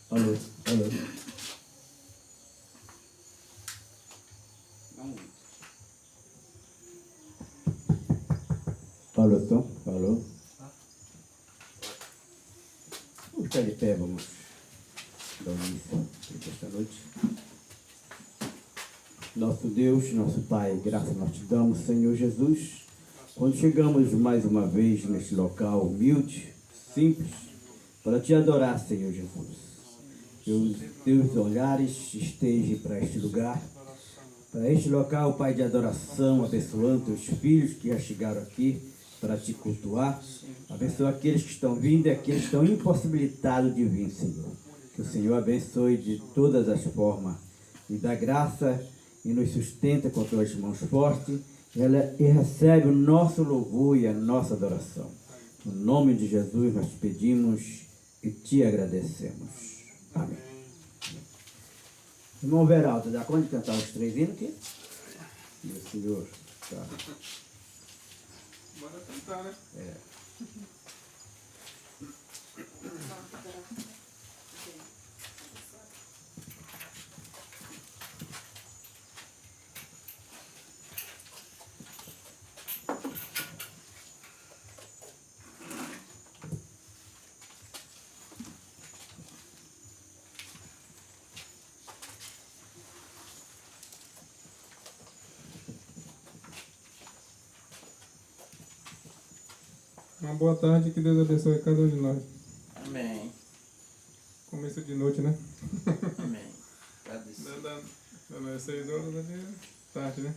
Alô, alô. Alô, Tom? Alô? Vamos ficar de pé, vamos dar início esta noite. Nosso Deus, nosso Pai, graças nós te damos, Senhor Jesus, quando chegamos mais uma vez neste local humilde, simples, para te adorar, Senhor Jesus. Que os teus olhares estejam para este lugar, para este local, Pai, de adoração, abençoando teus filhos que já chegaram aqui para te cultuar. Abençoa aqueles que estão vindo e aqueles que estão impossibilitados de vir, Senhor. Que o Senhor abençoe de todas as formas e dá graça e nos sustenta com tuas mãos fortes e recebe o nosso louvor e a nossa adoração. No nome de Jesus nós te pedimos e te agradecemos. Amém. Irmão Veraldo, dá conta de cantar os 3 hinos aqui? Meu Senhor. Tá. Bora cantar, né? É. Uma boa tarde, que Deus abençoe cada um de nós. Amém. Começo de noite, né? Amém. Agradeço. Dando 6 horas ali, tarde, né?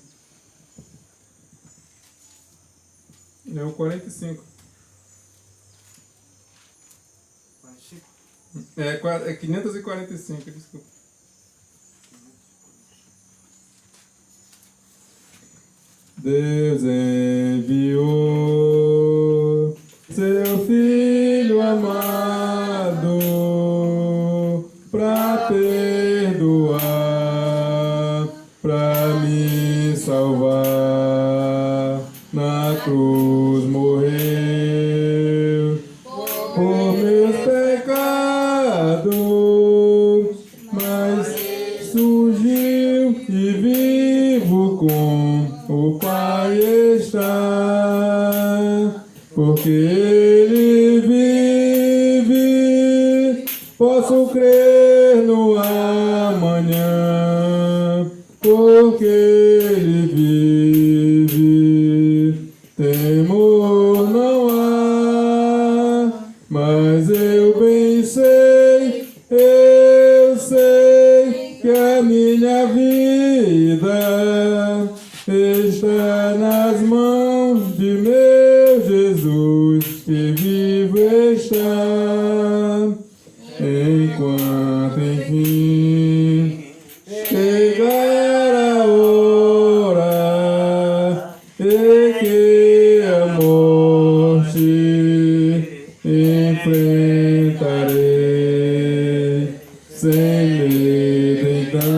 É o 45. 45? É 545, desculpa. Deus enviou seu Filho amado pra perdoar, pra me salvar. Na cruz morreu por meus pecados, mas surgiu e vivo com o Pai está, porque Ele vive, posso crer no amanhã, porque Ele vive, temor não há, mas eu bem sei, eu sei que a minha vida está nas mãos de meu Jesus, que vivo está, enquanto enfim chegar a hora e que a morte enfrentarei sem medo, então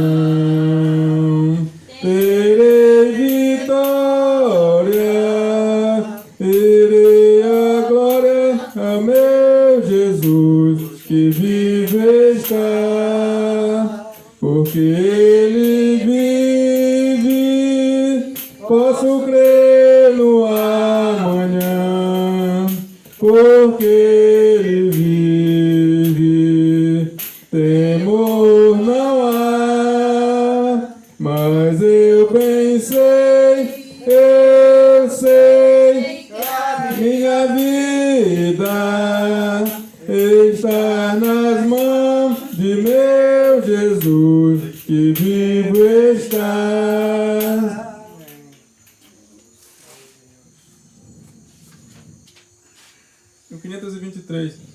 terei vitória, terei a glória a meu Jesus, que vive está, porque Ele vive, posso crer no amanhã, porque Ele vive, temor não há, mas eu bem sei, eu sei que a minha vida está nas mãos de meu Jesus, que vivo está. O 523.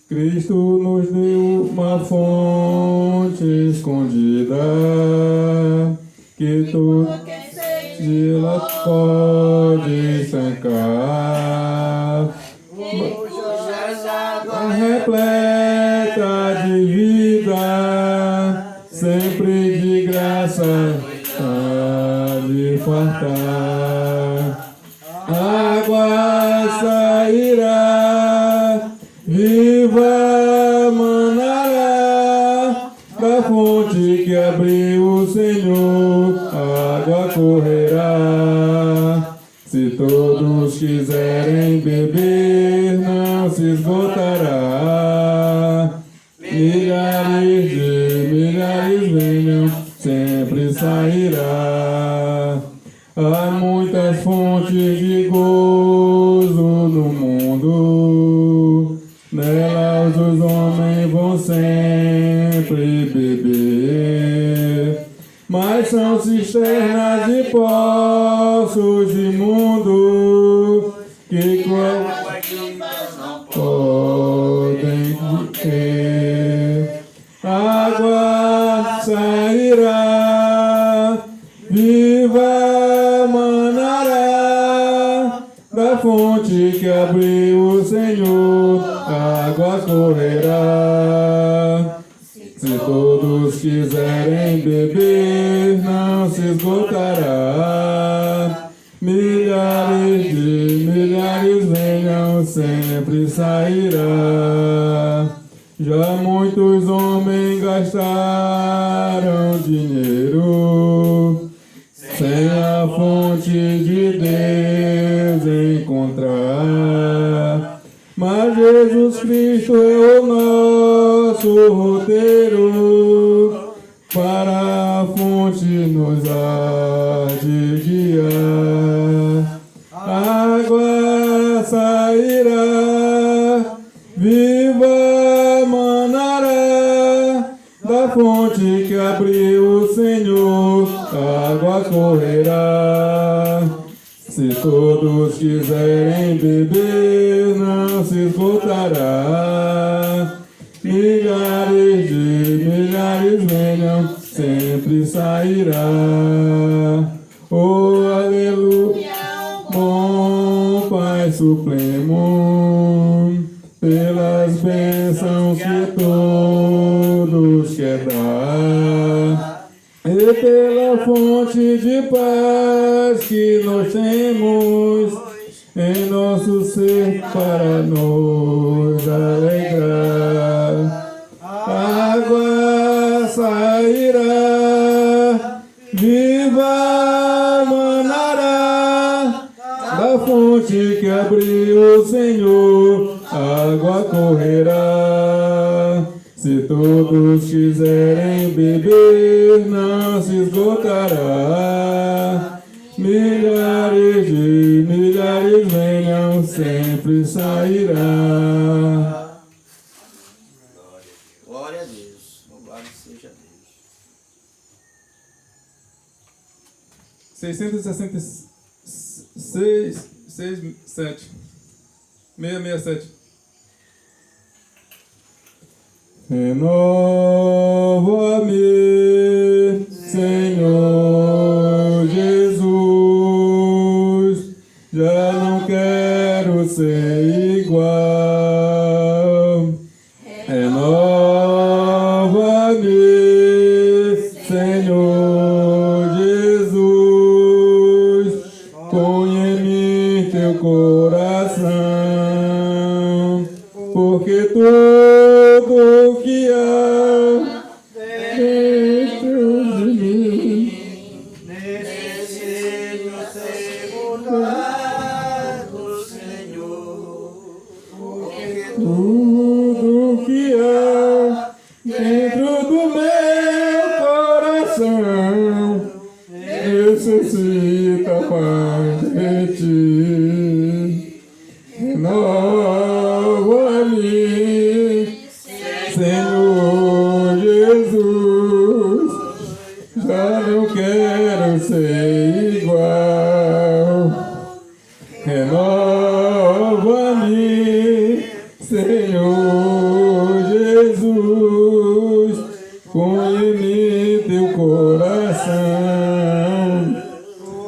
Cristo nos deu uma fonte escondida, que tudo de lá pode estancar. Repleta de vida, sempre de graça, a cortar, água sairá, viva manará, da fonte que abriu o Senhor, água correrá. Se todos quiserem beber, não se esgotará. Milhares de milhares venham, sempre sairá. Há muitas fontes de gozo no mundo, nelas os homens vão sempre beber. Mas são cisternas e poços imundos que podem ter. Água sairá, viva manará, da fonte que abriu o Senhor, água correrá. Se todos quiserem beber, não se esgotará. Milhares de milhares venham, sempre sairá. Já muitos homens gastaram dinheiro sem a fonte de Deus encontrar. Mas Jesus Cristo é o nosso roteiro, para a fonte nos há de guiar. Água sairá, viva manará, da fonte que abriu o Senhor, água correrá. Se todos quiserem beber, não se esgotará. Milhares de milhares venham, sempre sairá. Oh, aleluia, bom Pai Supremo, pelas bênçãos que todos quer dar, e pela fonte de paz que nós temos em nosso ser para nos alegrar. Água sairá, viva manará, da fonte que abriu o Senhor, água correrá. Se todos quiserem beber, não se esgotará. Milhares de milhares venham, sempre sairá. Glória a Deus. Louvado seja Deus. 666, 667. Renova-me, Senhor Jesus, já não quero ser igual. Renova-me, Senhor Jesus, põe em mim teu coração, porque tudo que há dentro de mim Necessito ser mudado, Senhor, porque tudo que há dentro do meu coração necessita paz de ti. Renova-me, Senhor Jesus, já não quero ser igual. Renova-me, Senhor Jesus, põe em mim teu coração,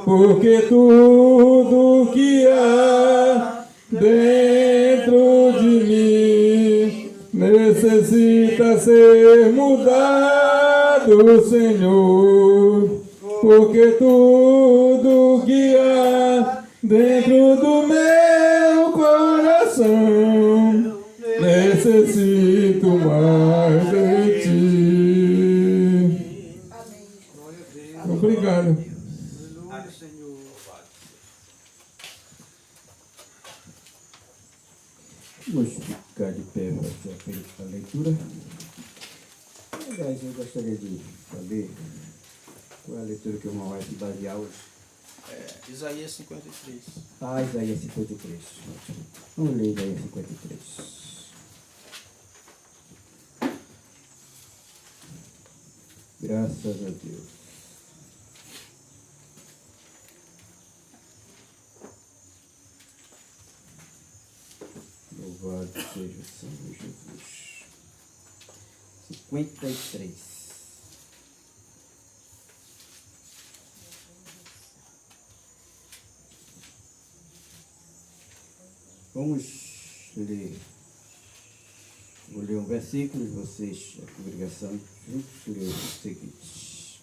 porque tudo que há dentro de mim necessita ser mudado, Senhor, porque tudo que há dentro do meu coração necessito mais de ti. Obrigado. Vamos ficar de pé para a leitura. Aliás, eu gostaria de saber qual é a leitura que o irmão vai se basear hoje. Isaías 53. Isaías 53. Ótimo. Vamos ler Isaías 53. Graças a Deus. Louvado seja o Senhor Jesus. 53. Vamos ler. Vou ler um versículo e vocês, a congregação, juntos ler o seguinte.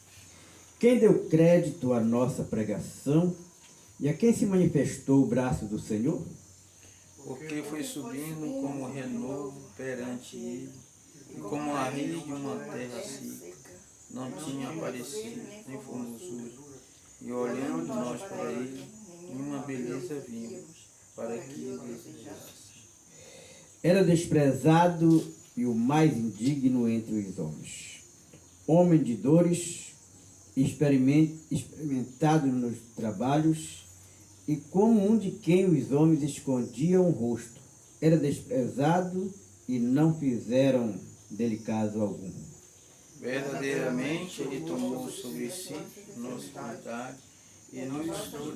Quem deu crédito à nossa pregação e a quem se manifestou o braço do Senhor? Porque foi subindo como renovo perante ele, e como a rede de uma terra seca. Não tinha aparecido, nem formosura. E olhando nós para ele, nenhuma beleza vimos, para que o desejasse. Era desprezado e o mais indigno entre os homens. Homem de dores, experimentado nos trabalhos, e como um de quem os homens escondiam o rosto. Era desprezado e não fizeram dele caso algum. Verdadeiramente ele tomou sobre si nossa vontade e nos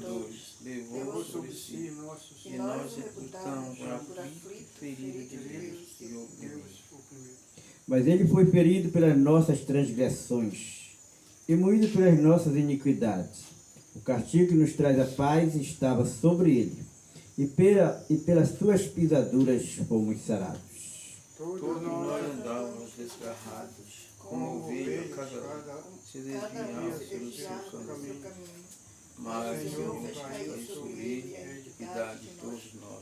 dores levou sobre si, e nós reputamos por aflito, ferido de Deus e oprimido. Mas ele foi ferido pelas nossas transgressões e moído pelas nossas iniquidades. O castigo que nos traz a paz estava sobre ele, e pelas suas pisaduras fomos sarados. Todos nós andávamos desgarrados, como ovelha, cada se desviava pelo seu caminho. Mas o Senhor caiu sobre ele e dá de todos nós.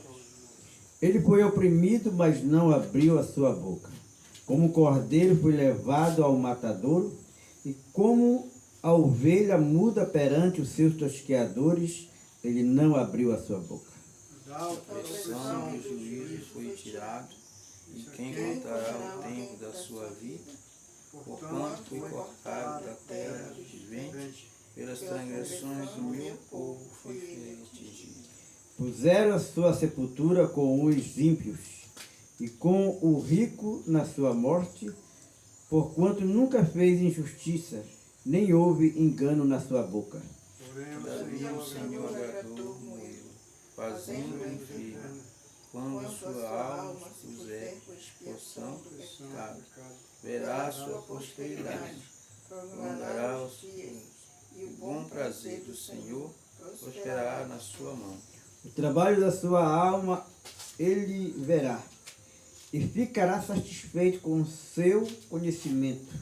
Ele foi oprimido, mas não abriu a sua boca. Como o cordeiro foi levado ao matadouro, e como a ovelha muda perante os seus tosqueadores, ele não abriu a sua boca. A opressão e o juízo foi tirado, e quem contará o tempo da sua vida? Porquanto foi cortado da terra dos viventes, pelas transgressões do meu povo foi atingido. Puseram a sua sepultura com os ímpios, e com o rico na sua morte, porquanto nunca fez injustiça, nem houve engano na sua boca. Todavia o Senhor agradou moê-lo, fazendo-o enfermo, quando sua alma puser porção do pecado, verá a sua posteridade, prolongará os dias, e o bom prazer do Senhor prosperará na sua mão. O trabalho da sua alma ele verá, e ficará satisfeito com o seu conhecimento.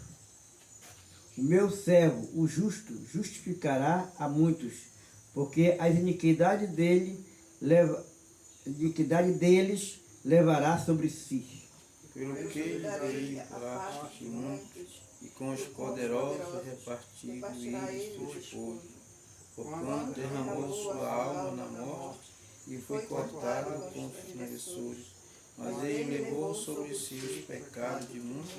O meu servo, o justo, justificará a muitos, porque as iniquidades deles levará sobre si. Pelo que ele veio parte de muitos, e com os poderosos repartiu eles seus esposos. Porquanto derramou sua alma na morte, e foi cortado com os transgressores. Mas ele levou sobre si os pecados de muitos,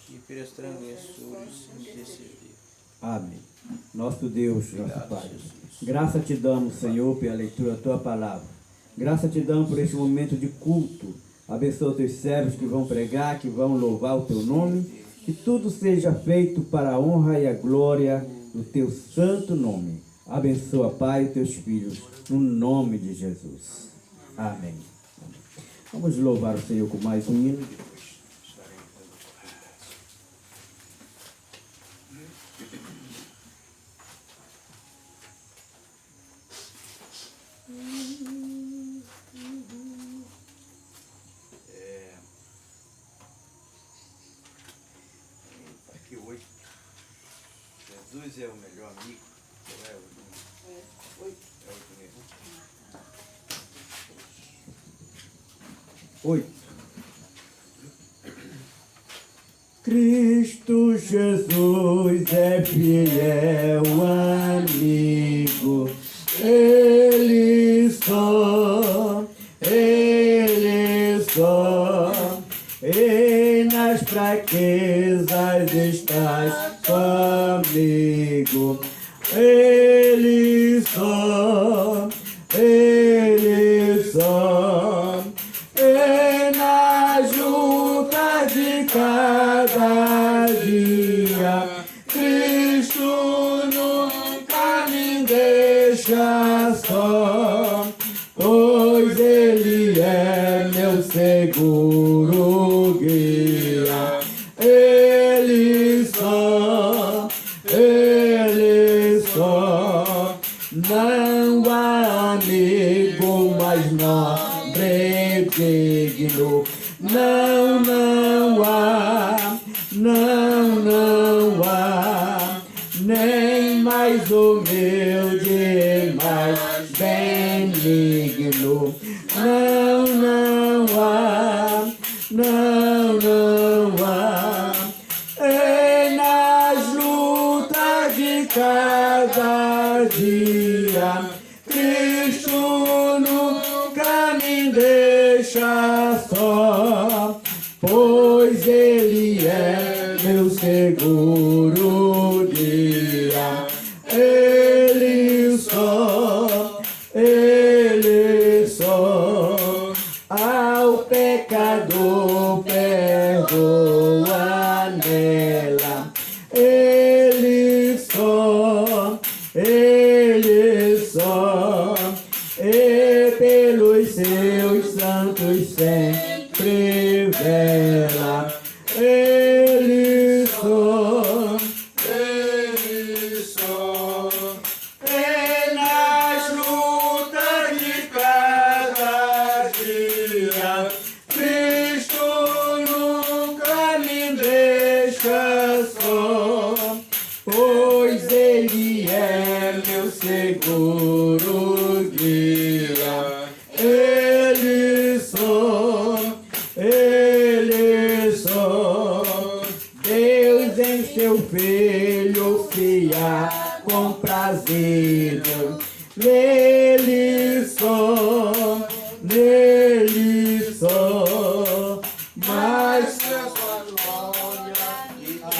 e pelas transgressores intercedeu. Amém. Nosso Deus, nosso Pai, graça te damos, Senhor, pela leitura da Tua Palavra. Graça te damos por este momento de culto. Abençoa os Teus servos que vão pregar, que vão louvar o Teu nome. Que tudo seja feito para a honra e a glória do Teu santo nome. Abençoa, Pai, os Teus filhos, no nome de Jesus. Amém. Vamos louvar o Senhor com mais um hino. Aqui hoje, Jesus é o melhor amigo. 8. Cristo Jesus é fiel amigo, Ele só, e nas fraquezas estás comigo, Ele só, e nas lutas de cada dia, Cristo nunca me deixa só, pois Ele é meu seguro guia. Ele só, não há amigo mais nobre e digno, não há, nem mais humilde, mais benigno, não há, e nas lutas de cada dia, Cristo nunca me deixa só, pois Ele é meu seguro guia. Ele só, ao pecador perdoa nela. Ele só, e pelos seus santos sempre vela. Ele só, e nas lutas de cada dia, Cristo nunca me deixa só, pois Ele é meu seguro guia. Ele só, Deus em seu Filho se há comprazido. Nele só, mas sua glória é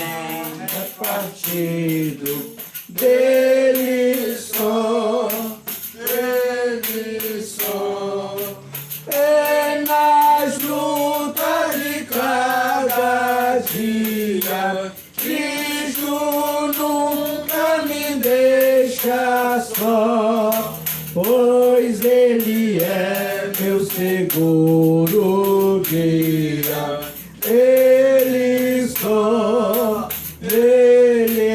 partido dele só, e nas lutas de cada dia, Cristo nunca me deixa só, pois Ele é meu seguro guia. Ele só, nele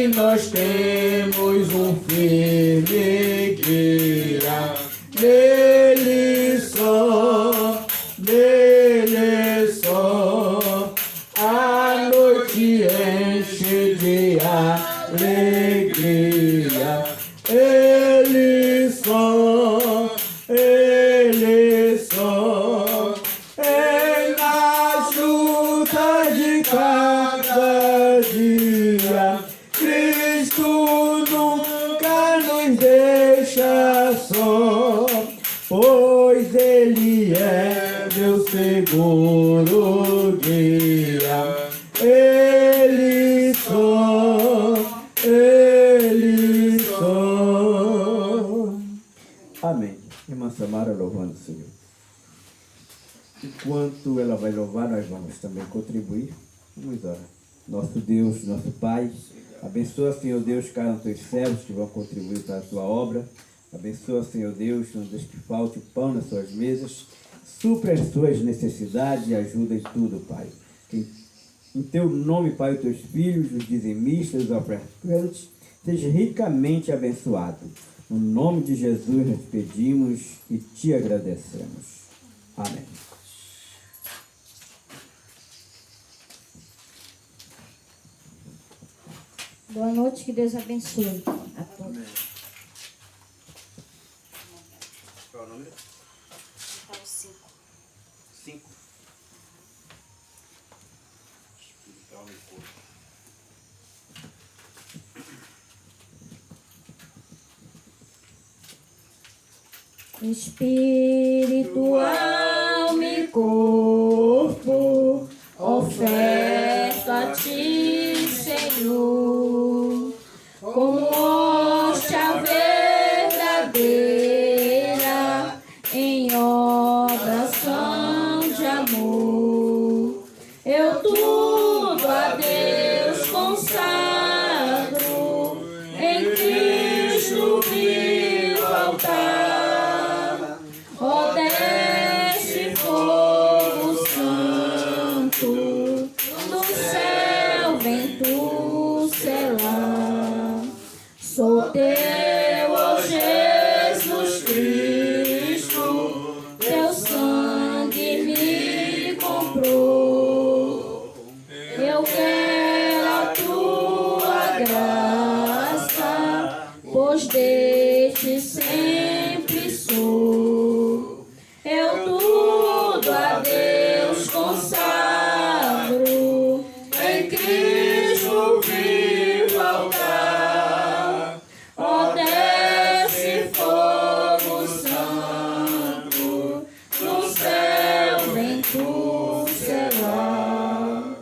nós temos um firme guia. Nele só, a noite enche de alegria. Ele só, e nas lutas de cada dia, Cristo nunca nos deixa só, pois Ele é meu seguro guia. Ele só. Amém. Irmã Samara louvando o Senhor. Enquanto ela vai louvar, nós vamos também contribuir. Vamos orar. Nosso Deus, nosso Pai, abençoa, Senhor Deus, cada um dos teus servos que vão contribuir para a tua obra. Abençoa, Senhor Deus, não deixe que falte o pão nas suas mesas. Supra as suas necessidades e ajuda em tudo, Pai. Em teu nome, Pai, os teus filhos, os dizimistas, os ofertantes, seja ricamente abençoado. No nome de Jesus nós pedimos e te agradecemos. Amém. Boa noite, que Deus abençoe a todos. Amém. Qual é o número? Então, 5. 5. Espiritual no corpo. Espírito, alma e corpo, oferto a ti, Senhor, como hóstia verdadeira, em oração de amor. Eu tudo a Deus consagro, em Cristo vivo altar. Ó, desce fogo santo, do céu vem tu selar. Sou teu, ó Jesus Cristo, teu sangue me comprou. Eu quero a tua graça, pois de ti sempre sou. Eu tudo a Deus consagro, em Cristo vivo altar. Ó, desce fogo santo, do céu vem tu selar.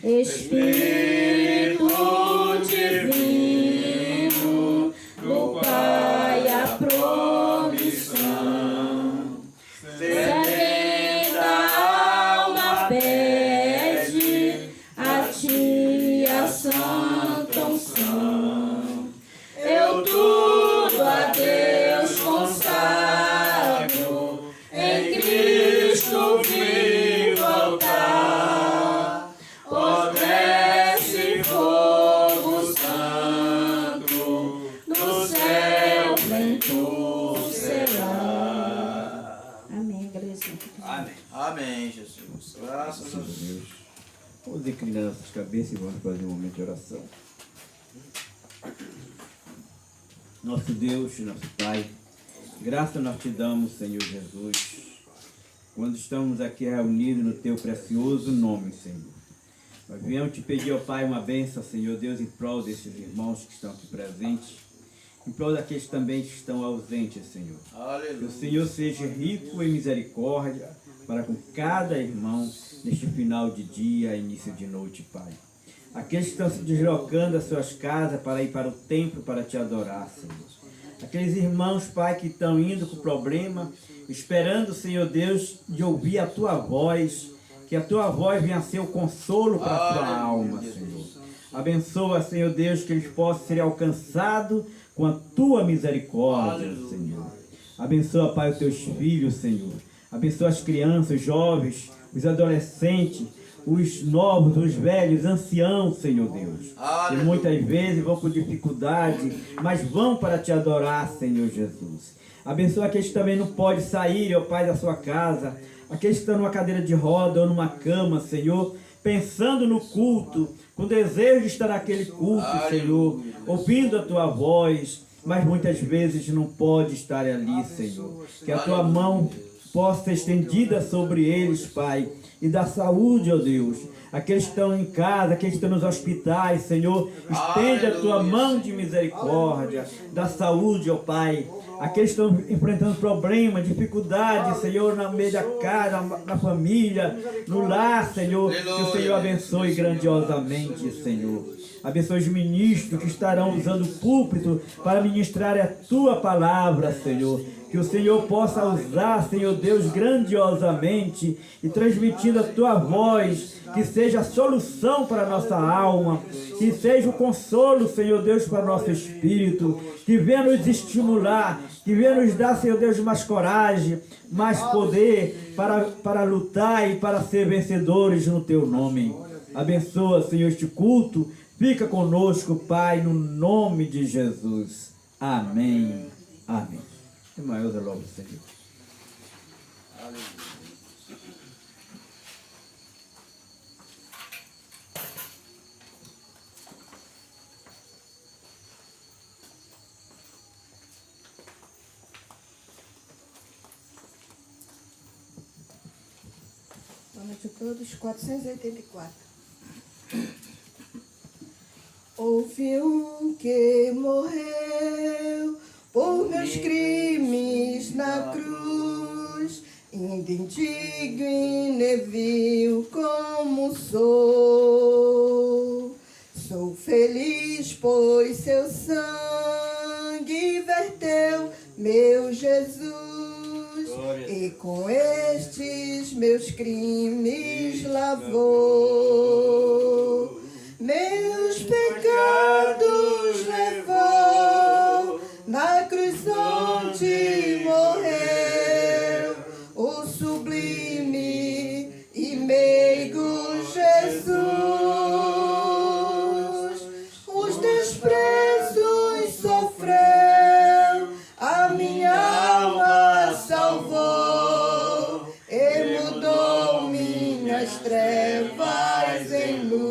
Espírito divino, do Pai a promissão, sedenta alma pede a ti a santa unção. Eu tudo a Deus consagro, em Cristo vivo altar. Ó, desce fogo santo, do céu vem tu selar. Amém, igreja. Amém. Amém, Jesus. Graças a Deus. Deus. Vamos inclinar nossas cabeças e vamos fazer um momento de oração. Nosso Deus, nosso Pai, graça nós te damos, Senhor Jesus, quando estamos aqui reunidos no teu precioso nome, Senhor. Nós viemos te pedir, ó Pai, uma bênção, Senhor Deus, em prol desses irmãos que estão aqui presentes, em prol daqueles também que estão ausentes, Senhor. Que o Aleluia. Senhor seja rico em misericórdia para com cada irmão neste final de dia, início de noite, Pai. Aqueles que estão se deslocando das suas casas para ir para o templo para te adorar, Senhor. Aqueles irmãos, Pai, que estão indo com problema, esperando, Senhor Deus, de ouvir a tua voz, que a tua voz venha ser o consolo para a sua alma, Senhor. Abençoa, Senhor Deus, que eles possam ser alcançados com a tua misericórdia, Senhor. Abençoa, Pai, os teus filhos, Senhor. Abençoa as crianças, os jovens, os adolescentes, os novos, os velhos, anciãos, Senhor Deus. Que muitas vezes vão com dificuldade, mas vão para te adorar, Senhor Jesus. Abençoa aqueles que também não podem sair, ó Pai, da sua casa. Aqueles que estão numa cadeira de roda ou numa cama, Senhor, pensando no culto, com desejo de estar naquele culto, Senhor, ouvindo a tua voz, mas muitas vezes não pode estar ali, Senhor. Que a tua mão possa ser estendida sobre eles, Pai, e dar saúde, ó Deus. Aqueles que estão em casa, aqueles que estão nos hospitais, Senhor, estende a tua mão de misericórdia, dá saúde, ó Pai. Aqueles que estão enfrentando problemas, dificuldades, Senhor, no meio da casa, na família, no lar, Senhor, que o Senhor abençoe grandiosamente, Senhor. Abençoe os ministros que estarão usando o púlpito para ministrar a tua palavra, Senhor. Que o Senhor possa usar, Senhor Deus, grandiosamente e transmitindo a tua voz, que seja a solução para a nossa alma, que seja o consolo, Senhor Deus, para o nosso espírito, que venha nos estimular, que venha nos dar, Senhor Deus, mais coragem, mais poder para lutar e para ser vencedores no teu nome. Abençoa, Senhor, este culto. Fica conosco, Pai, no nome de Jesus. Amém. Amém. Irmã Elza, logo, Senhor. Aleluia. de todos, 484. Houve um que morreu por meus crimes na cruz, indigno e vil como sou. Sou feliz, pois seu sangue verteu meu Jesus, e com estes meus crimes lavou. Meus pecados levou na cruz onde morreu o sublime e meigo Jesus. Os desprezos sofreu, a minha alma salvou e mudou minhas trevas em luz.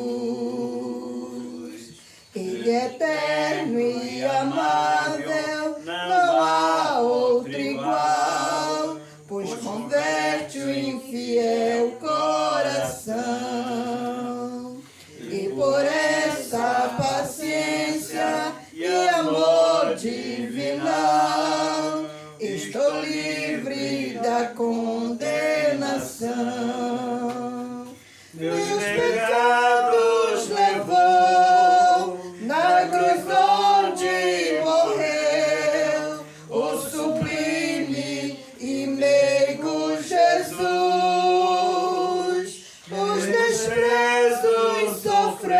Ele é eterno e amável, não há outro igual, pois converte o infiel coração. E por essa paciência e amor divinal, estou livre da condenação. Meus pecados levou na cruz onde morreu o sublime e meigo Jesus. Os desprezos sofreu,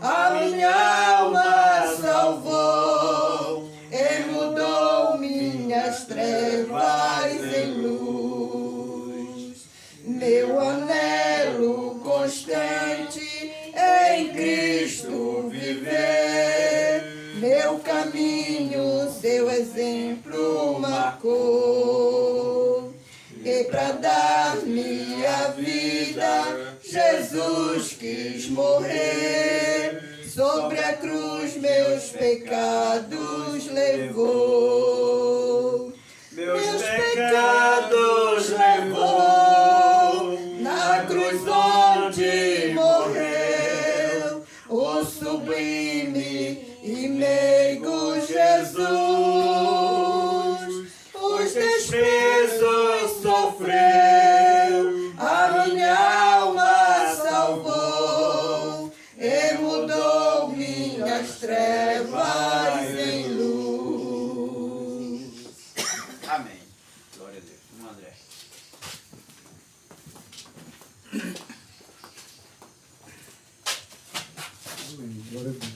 a minha alma salvou e mudou minhas trevas em luz. Meu anelo constante é em Cristo viver, meu caminho seu exemplo marcou. E pra dar-me a vida, Jesus quis morrer, sobre a cruz meus pecados levou. Meus pecados levou na cruz onde morreu o sublime e meigo Jesus. Os desprezos sofreu, a minha alma salvou e mudou minhas trevas em luz. Amém. Glória a Deus. Vamos, André. Amém. Glória a Deus.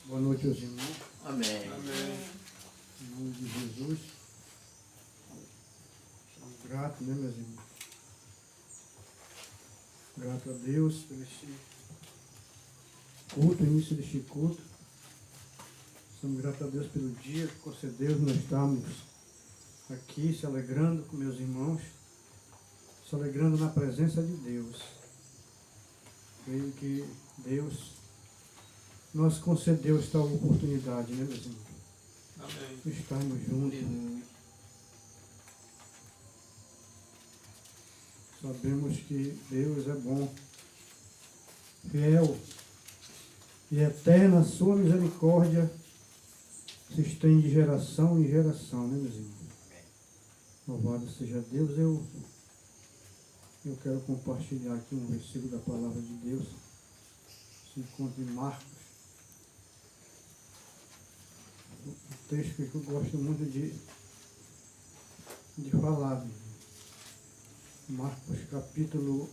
Boa noite aos irmãos. Amém. Em nome de Jesus. Estamos gratos, né, meus irmãos? Grato a Deus por este culto, início deste culto. Estamos gratos a Deus pelo dia que concedeu nós estamos aqui se alegrando com meus irmãos, se alegrando na presença de Deus. Creio que Deus nos concedeu esta oportunidade, né, meus irmãos? Amém. Estarmos juntos. Sabemos que Deus é bom, fiel e eterna, a sua misericórdia se estende de geração em geração, né, meus irmãos? Louvado seja Deus. Eu quero compartilhar aqui um versículo da palavra de Deus. Se encontra em Marcos. Um texto que eu gosto muito de falar. Meu irmão. Marcos capítulo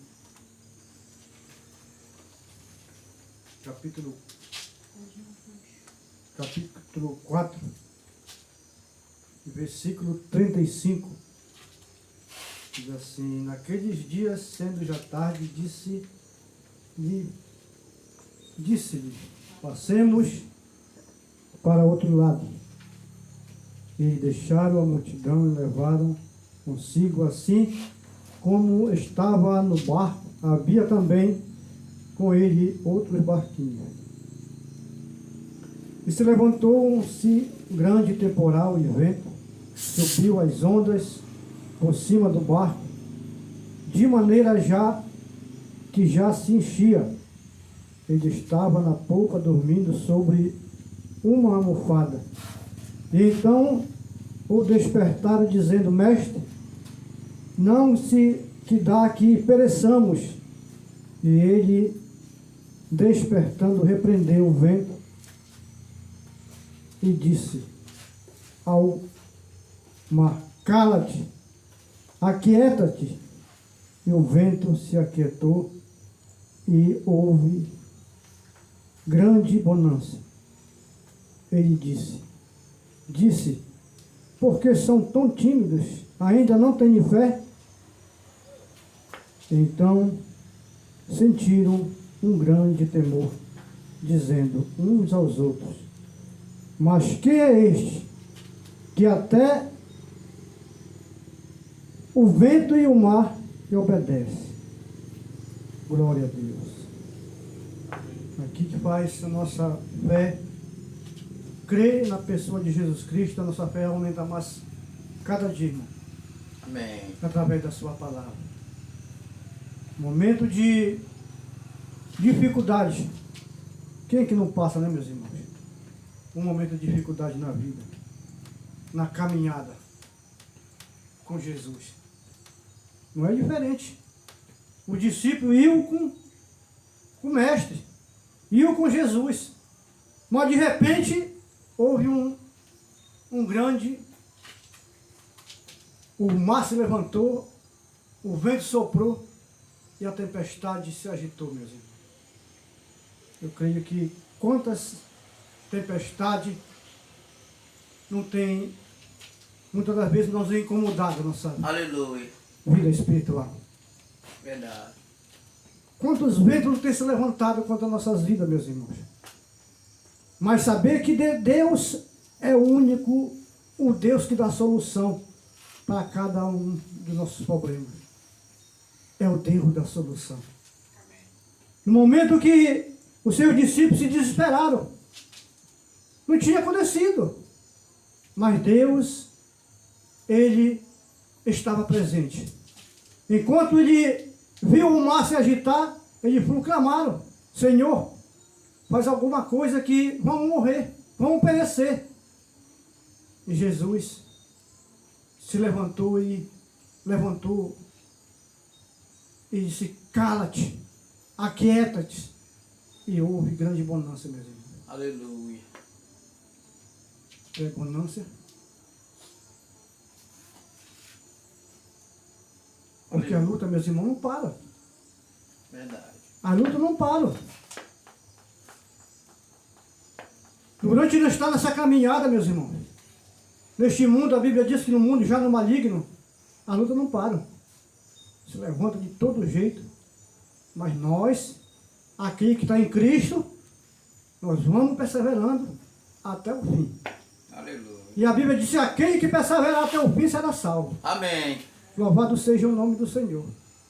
4, versículo 35. Diz assim: naqueles dias, sendo já tarde, disse-lhe, passemos para outro lado. E deixaram a multidão e levaram consigo, assim como estava no barco, havia também com ele outros barquinhos. E se levantou-se grande temporal e vento, subiu as ondas por cima do barco, de maneira que já se enchia. Ele estava na polpa dormindo sobre uma almofada. E então o despertaram, dizendo: Mestre, não se te dá que pereçamos. E ele, despertando, repreendeu o vento e disse ao mar: Cala-te, aquieta-te. E o vento se aquietou e houve grande bonança. Ele disse, por que são tão tímidos? Ainda não têm fé? Então sentiram um grande temor, dizendo uns aos outros: mas quem é este que até o vento e o mar lhe obedecem? Glória a Deus. Aqui que faz a nossa fé crer na pessoa de Jesus Cristo, a nossa fé aumenta mais cada dia, irmão. Amém. Através da sua palavra. Momento de dificuldade. Quem é que não passa, né, meus irmãos? Um momento de dificuldade na vida, na caminhada com Jesus. Não é diferente. O discípulo ia com o mestre, ia com Jesus. Mas de repente houve um grande... O mar se levantou, o vento soprou e a tempestade se agitou, meus irmãos. Eu creio que quantas tempestades não tem, muitas das vezes, nos incomodado a nossa Aleluia. vida espiritual. Verdade. Quantos ventos não têm se levantado contra nossas vidas, meus irmãos? Mas saber que Deus é o único, o Deus que dá solução para cada um dos nossos problemas. É o Deus da solução. No momento que os seus discípulos se desesperaram, não tinha acontecido. Mas Deus, Ele estava presente. Enquanto Ele viu o mar se agitar, eles clamaram: Senhor, faz alguma coisa que vamos morrer, vamos perecer. E Jesus se levantou e disse: cala-te, aquieta-te. E houve grande bonança, meus irmãos. Aleluia. É bonança. Porque a luta, meus irmãos, não para. Verdade. A luta não para. Durante nós estar nessa caminhada, meus irmãos, neste mundo, a Bíblia diz que no mundo já no maligno, a luta não para. Se levanta de todo jeito. Mas nós, aqui que está em Cristo, nós vamos perseverando até o fim. Aleluia. E a Bíblia diz que aquele que perseverar até o fim será salvo. Amém. Louvado seja o nome do Senhor.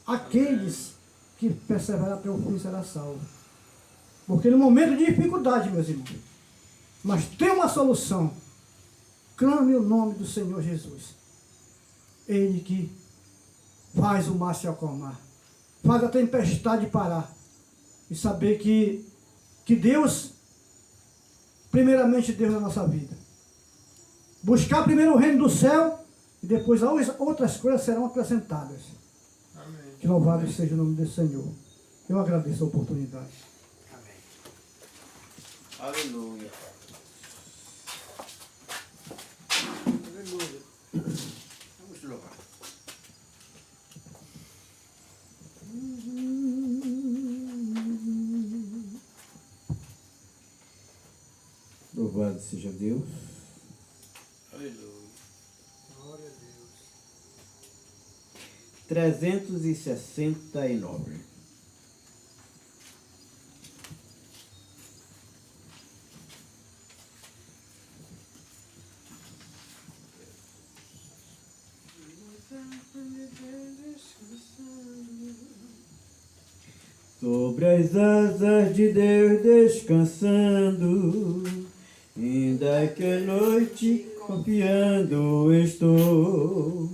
Aqueles que perseverar até o fim será salvo. Porque no momento de dificuldade, meus irmãos, mas tem uma solução. Clame o nome do Senhor Jesus. Ele que faz o mar se acalmar, faz a tempestade parar. E saber que Deus, primeiramente Deus na nossa vida. Buscar primeiro o reino do céu e depois as outras coisas serão acrescentadas. Amém. Que louvado seja o nome do Senhor. Eu agradeço a oportunidade. Amém. Aleluia. Aleluia. Vamos louvar. Louvado seja Deus. Aleluia. Glória a Deus. 369. Sobre as asas de Deus descansando, ainda que a noite confiando estou,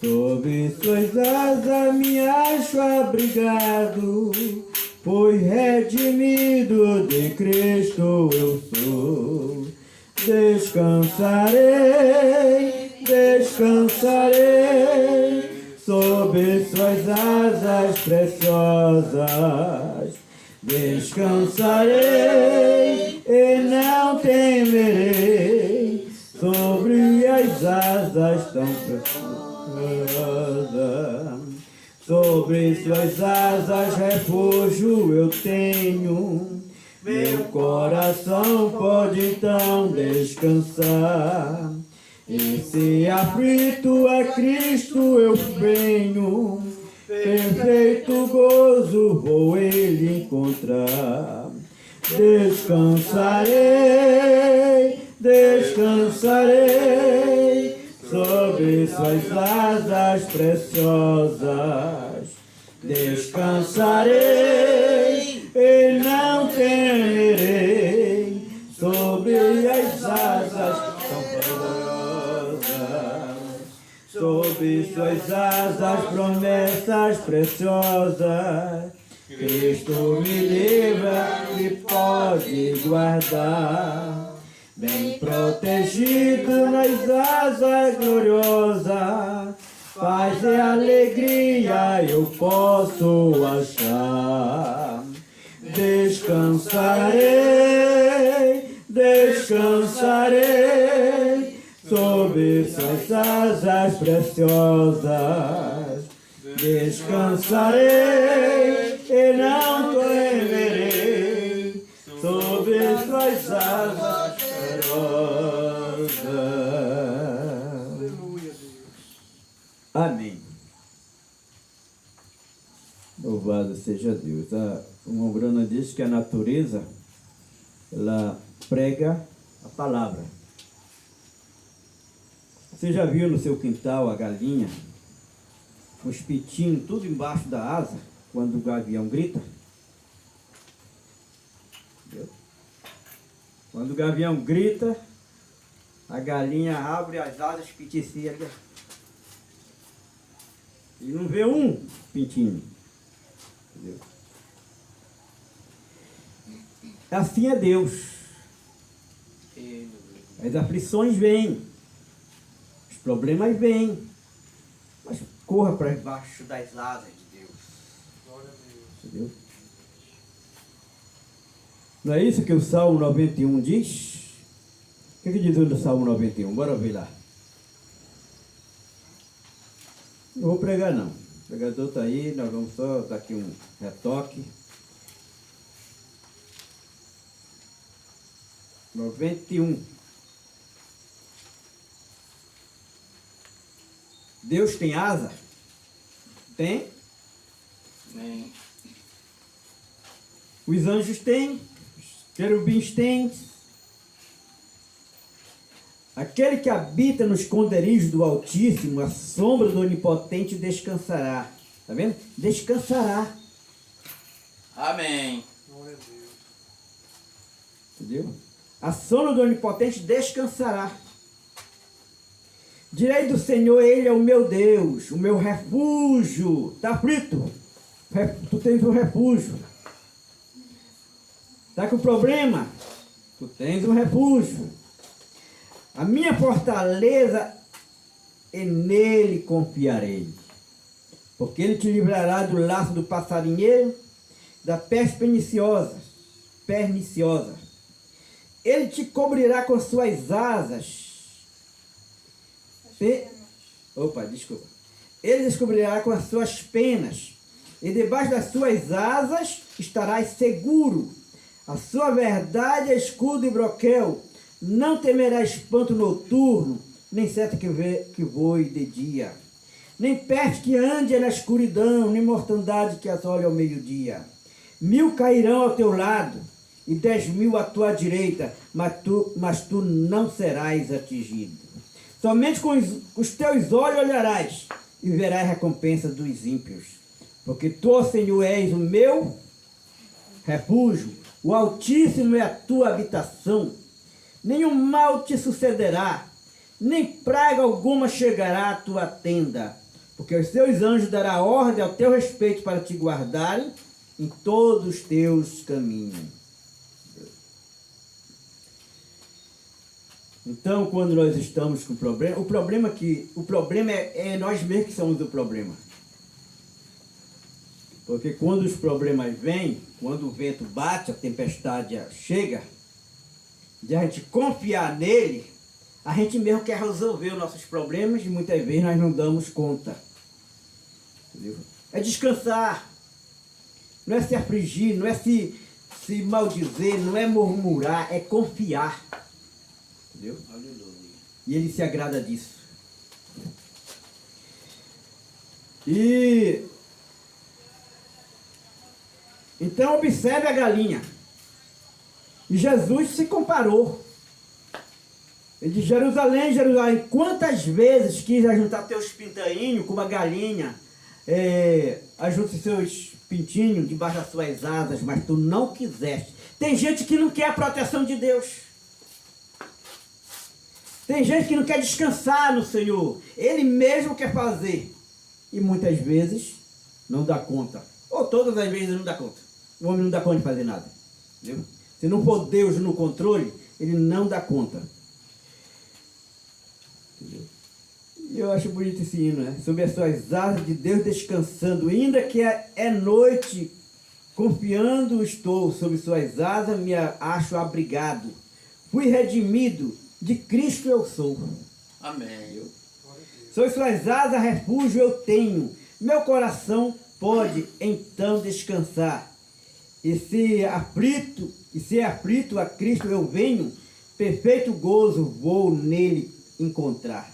Sob suas asas me acho abrigado, pois redimido de Cristo eu sou. Descansarei, descansarei, sob suas asas preciosas. Descansarei e não temerei, sobre as asas tão preciosas. Sobre suas asas refúgio eu tenho, meu coração pode então descansar. E se aflito a Cristo eu venho, perfeito gozo vou ele encontrar. Descansarei, descansarei, sob suas asas preciosas. Descansarei e não temerei, sobre as asas tão poderosas. Sob suas asas promessas preciosas, Cristo me livra e pode guardar. Bem protegido nas asas gloriosas, paz e alegria eu posso achar. Descansarei, descansarei, sob suas asas preciosas. Descansarei e não temerei, sob suas asas poderosas. Amém. Louvado seja Deus. A irmã Bruna diz que a natureza, ela prega a palavra. Você já viu no seu quintal a galinha, os pitinhos tudo embaixo da asa, quando o gavião grita? Entendeu? Quando o gavião grita, a galinha abre as asas, piticia ali. E não vê um pintinho. Entendeu? Assim é Deus. As aflições vêm, os problemas vêm, mas corra para baixo das asas de Deus. Entendeu? Não é isso que o Salmo 91 diz? O que diz o Salmo 91? Bora ver lá. Não vou pregar não. O pregador está aí, nós vamos só dar aqui um retoque. 91. Deus tem asa? Tem? Amém. Os anjos têm, os querubins têm. Aquele que habita no esconderijo do Altíssimo, a sombra do Onipotente descansará. Está vendo? Descansará. Amém. Entendeu? A sombra do Onipotente descansará. Direi do Senhor, Ele é o meu Deus, o meu refúgio. Está aflito? Tu tens um refúgio. Está com problema? Tu tens um refúgio. A minha fortaleza, e nele confiarei. Porque ele te livrará do laço do passarinheiro, da peste perniciosa. Ele te cobrirá com suas asas. Ele descobrirá com as suas penas, e debaixo das suas asas estarás seguro. A sua verdade é escudo e broquel. Não temerás espanto noturno, nem seta que voe de dia, nem peste que ande na escuridão, nem mortandade que assole ao meio-dia. 1000 cairão ao teu lado, e 10.000 à tua direita, mas tu não serás atingido. Somente com os teus olhos olharás, e verás a recompensa dos ímpios. Porque tu, Senhor, és o meu refúgio, o Altíssimo é a tua habitação. Nenhum mal te sucederá, nem praga alguma chegará à tua tenda, porque os seus anjos dará ordem ao teu respeito para te guardarem em todos os teus caminhos. Então, quando nós estamos com problema, o problema é nós mesmos que somos o problema. Porque quando os problemas vêm, quando o vento bate, a tempestade chega, de a gente confiar nele, a gente mesmo quer resolver os nossos problemas e muitas vezes nós não damos conta. Entendeu? É descansar, não é se afligir, não é se maldizer, não é murmurar, é confiar. Entendeu? Aleluia. E ele se agrada disso. E então observe a galinha. E Jesus se comparou. Ele diz: Jerusalém, Jerusalém, quantas vezes quis ajuntar teus pintainhos com uma galinha, ajunte seus pintinhos debaixo das suas asas, mas tu não quiseste. Tem gente que não quer a proteção de Deus. Tem gente que não quer descansar no Senhor. Ele mesmo quer fazer. E muitas vezes não dá conta. Ou todas as vezes não dá conta. O homem não dá conta de fazer nada. Entendeu? Se não for Deus no controle, ele não dá conta. Entendeu? E eu acho bonito esse hino, né? Sob as suas asas de Deus descansando, ainda que é noite, confiando estou, sob suas asas me acho abrigado. Fui redimido, de Cristo eu sou. Amém. Sob suas asas refúgio eu tenho, meu coração pode então descansar. E se aflito a Cristo eu venho, perfeito gozo vou nele encontrar.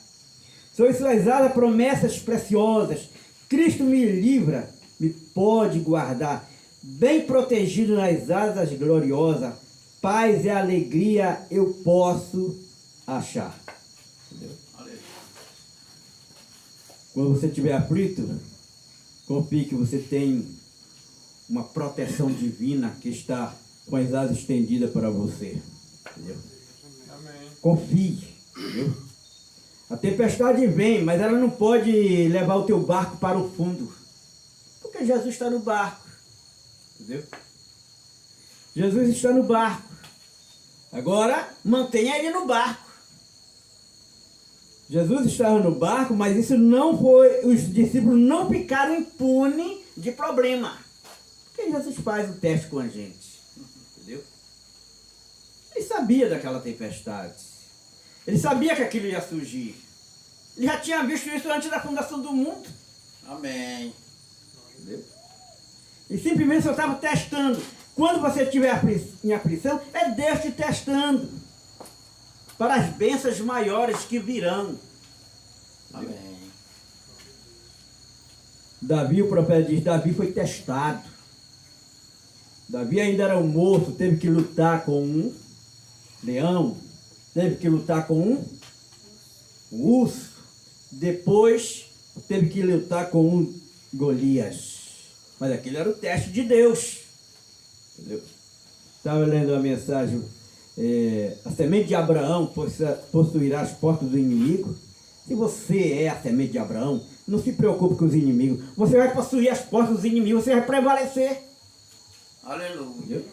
Sob suas asas promessas preciosas, Cristo me livra, me pode guardar, bem protegido nas asas gloriosas, paz e alegria eu posso achar. Entendeu? Aleluia. Quando você estiver aflito, confie que você tem uma proteção divina que está com as asas estendidas para você. Entendeu? Amém. Confie. Entendeu? A tempestade vem, mas ela não pode levar o teu barco para o fundo. Porque Jesus está no barco. Entendeu? Jesus está no barco. Agora, mantenha ele no barco. Jesus estava no barco, mas isso não foi... Os discípulos não ficaram impunes de problema. Porque Jesus faz o teste com a gente. Entendeu? Ele sabia daquela tempestade. Ele sabia que aquilo ia surgir. Ele já tinha visto isso antes da fundação do mundo. Amém. Entendeu? E simplesmente só estava testando. Quando você estiver em aflição, é Deus te testando. Para as bênçãos maiores que virão. Amém. Davi, o profeta diz, Davi foi testado. Davi ainda era um moço, teve que lutar com um leão, teve que lutar com um urso, depois teve que lutar com um Golias. Mas aquele era o teste de Deus. Entendeu? Estava lendo a mensagem, a semente de Abraão possuirá as portas do inimigo. Se você é a semente de Abraão, não se preocupe com os inimigos. Você vai possuir as portas dos inimigos, você vai prevalecer. Aleluia.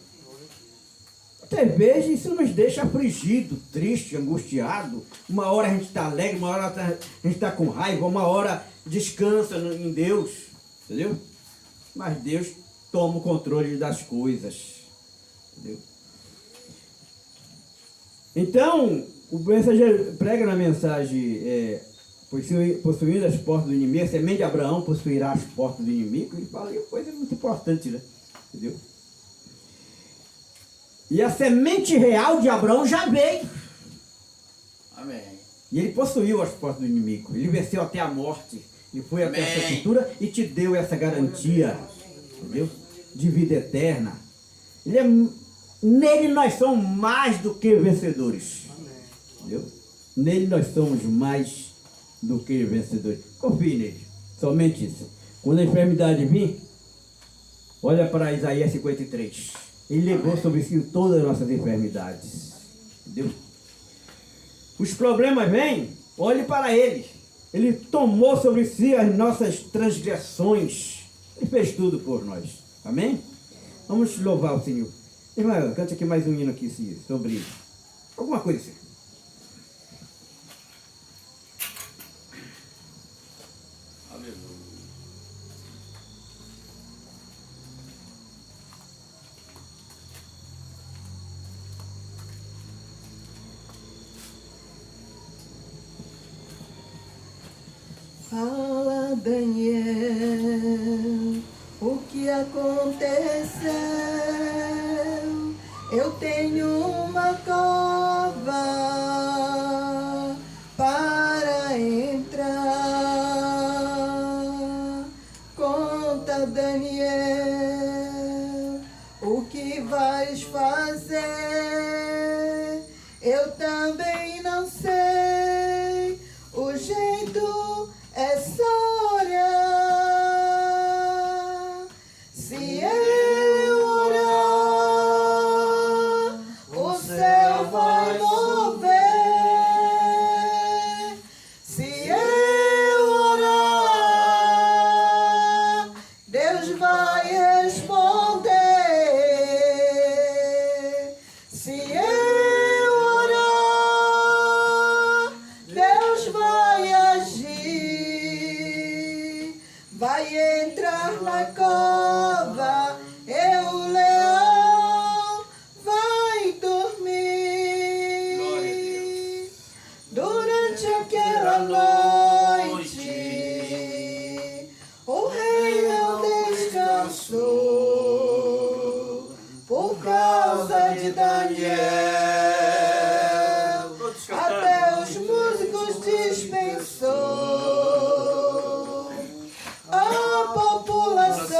Até vezes isso nos deixa afligido, triste, angustiado. Uma hora a gente está alegre, uma hora a gente está com raiva, uma hora descansa em Deus. Entendeu? Mas Deus toma o controle das coisas. Entendeu? Então, o mensageiro prega na mensagem, possuindo as portas do inimigo, a semente de Abraão possuirá as portas do inimigo. Ele fala coisa muito importante, né? Entendeu? E a semente real de Abraão já veio. Amém. E ele possuiu as portas do inimigo. Ele venceu até a morte. E foi até a sepultura e te deu essa garantia. Entendeu? De vida eterna. Nele nós somos mais do que vencedores. Entendeu? Nele nós somos mais do que vencedores. Confie nele. Somente isso. Quando a enfermidade vir, olha para Isaías 53. Ele levou sobre si todas as nossas enfermidades. Entendeu? Os problemas vêm, olhe para ele. Ele tomou sobre si as nossas transgressões. Ele fez tudo por nós. Amém? Vamos louvar o Senhor. Irmã, cante aqui mais um hino aqui sobre alguma coisa assim. Fala, Daniel, o que aconteceu? Eu tenho uma cova para entrar. Conta, Daniel, o que vais fazer? Eu também não sei. O jeito é só orar. Se eu orar, o céu vai mover. Se eu orar, Deus vai responder. Se eu orar, Deus vai agir. Vai entrar na cova, e o leão vai dormir. Durante aquela noite, o rei não descansou por causa de Daniel. Até os músicos dispensou. A população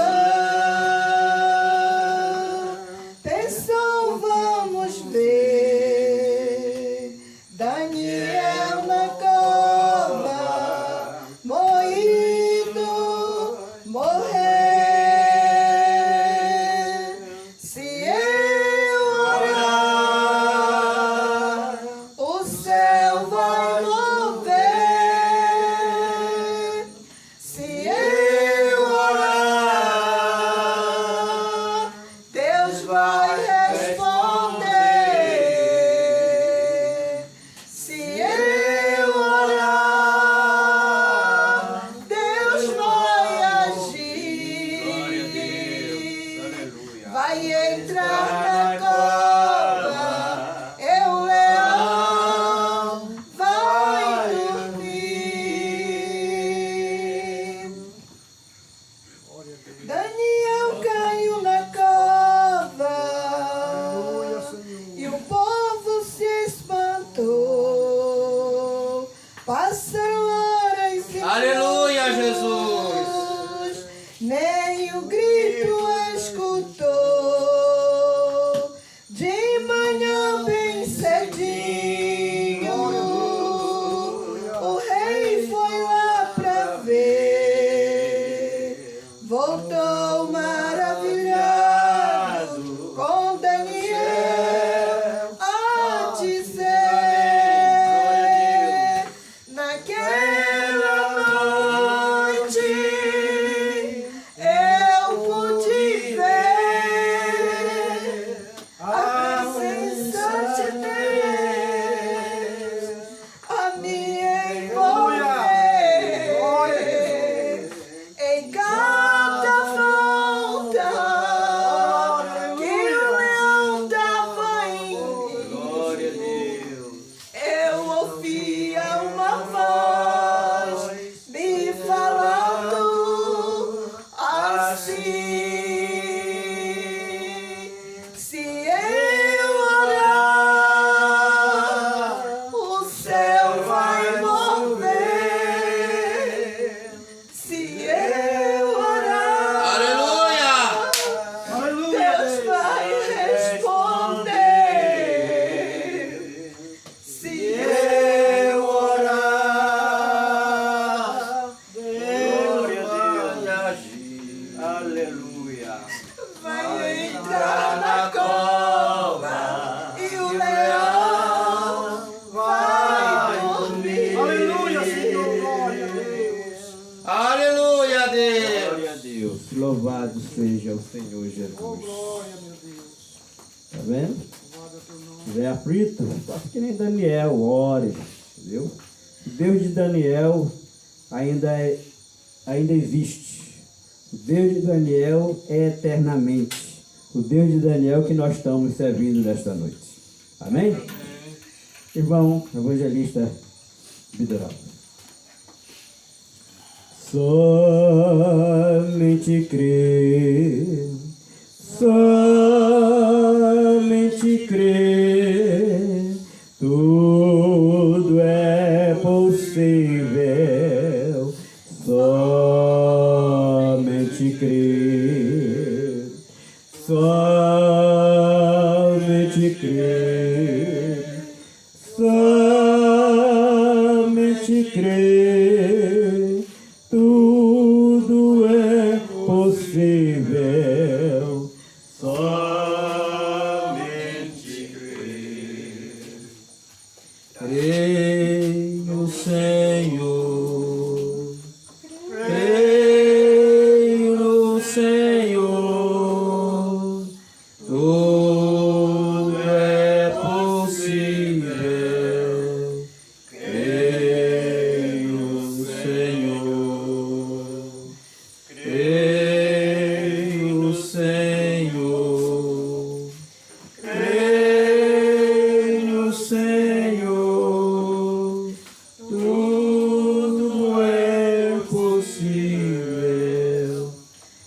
pensou, vamos ver Daniel na cova, moído, morrer. Se eu orar, o céu vai mover. Se eu orar, Deus vai responder. Se eu orar, Deus vai agir. Vai entrar na cova, e o leão vai dormir. Daniel caiu na cova e o povo se espantou. Passaram horas e Aleluia, minutos, nem o grito escutou de seja o Senhor Jesus. Oh, glória, meu Deus. Tá vendo? Louvado é teu nome. Se estiver aflito, faça que nem Daniel, ore. Entendeu? O Deus de Daniel ainda existe. O Deus de Daniel é eternamente. O Deus de Daniel que nós estamos servindo nesta noite. Amém? Irmão, evangelista Bidoral. Somente crer, somente crer, tudo é possível. Somente crer, somente crer, somente crer, tudo é possível. Somente crer. Creio no Senhor, creio no Senhor, tudo é possível. Creio no Senhor, creio no Senhor, creio no Senhor, tudo é possível.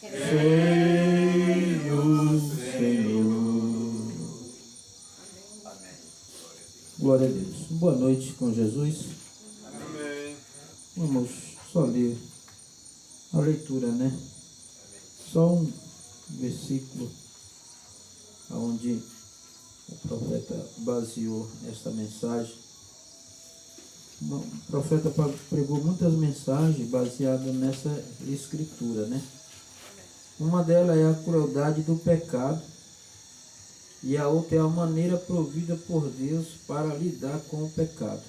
Creio no Senhor. Glória a Deus. Boa noite com Jesus. Vamos só ler a leitura, né? Só um versículo onde o profeta baseou esta mensagem. O profeta pregou muitas mensagens baseadas nessa escritura, né? Uma delas é a crueldade do pecado e a outra é a maneira provida por Deus para lidar com o pecado.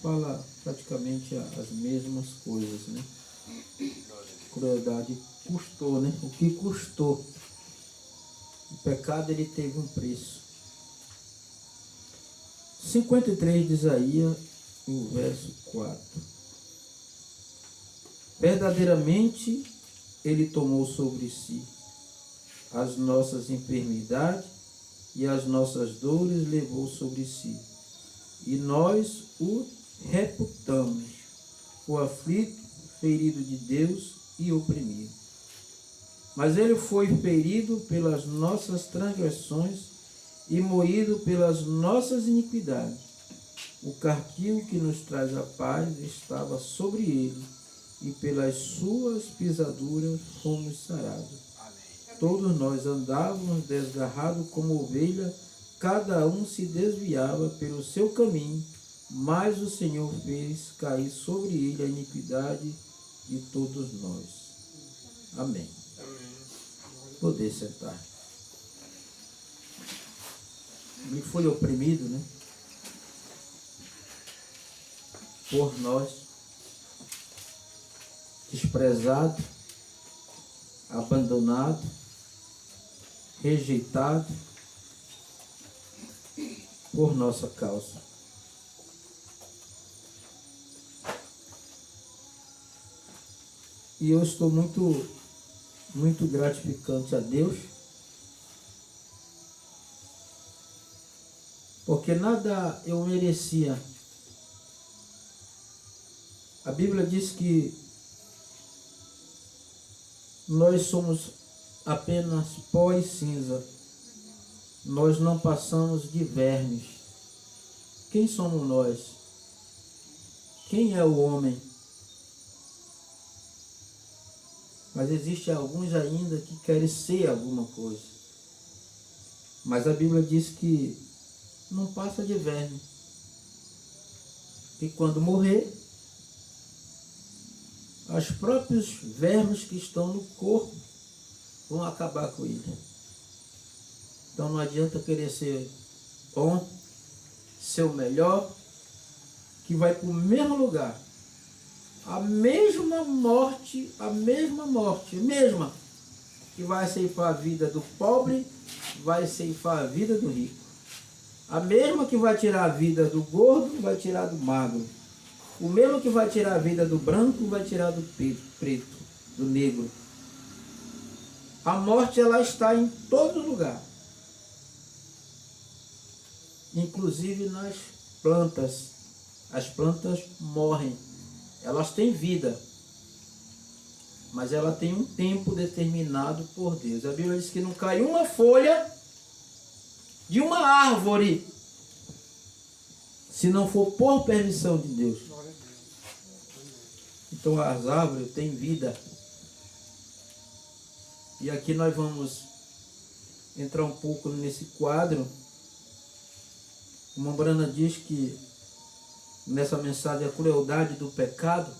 Fala praticamente as mesmas coisas, né? Crueldade custou, né? O que custou? O pecado, ele teve um preço. 53 de Isaías, o verso 4. Verdadeiramente, ele tomou sobre si as nossas enfermidades e as nossas dores levou sobre si. E nós o reputamos, o aflito, ferido de Deus e oprimido. Mas ele foi ferido pelas nossas transgressões e moído pelas nossas iniquidades. O castigo que nos traz a paz estava sobre ele, e pelas suas pisaduras fomos sarados. Todos nós andávamos desgarrados como ovelha, cada um se desviava pelo seu caminho, mas o Senhor fez cair sobre ele a iniquidade de todos nós. Amém. Poder sentar. Ele foi oprimido, né? Por nós, desprezado, abandonado, rejeitado por nossa causa. E eu estou muito gratificante a Deus, porque nada eu merecia. A Bíblia diz que nós somos apenas pó e cinza. Nós não passamos de vermes. Quem somos nós? Quem é o homem? Mas existem alguns ainda que querem ser alguma coisa. Mas a Bíblia diz que não passa de verme. E quando morrer, os próprios vermes que estão no corpo vão acabar com ele. Então não adianta querer ser bom, ser o melhor, que vai para o mesmo lugar. A mesma morte, que vai ceifar a vida do pobre, vai ceifar a vida do rico. A mesma que vai tirar a vida do gordo, vai tirar do magro. O mesmo que vai tirar a vida do branco, vai tirar do preto, do negro. A morte, ela está em todo lugar. Inclusive nas plantas. As plantas morrem. Elas têm vida. Mas ela tem um tempo determinado por Deus. A Bíblia diz que não cai uma folha de uma árvore se não for por permissão de Deus. Então as árvores têm vida. E aqui nós vamos entrar um pouco nesse quadro. O Mombrana diz que nessa mensagem a crueldade do pecado.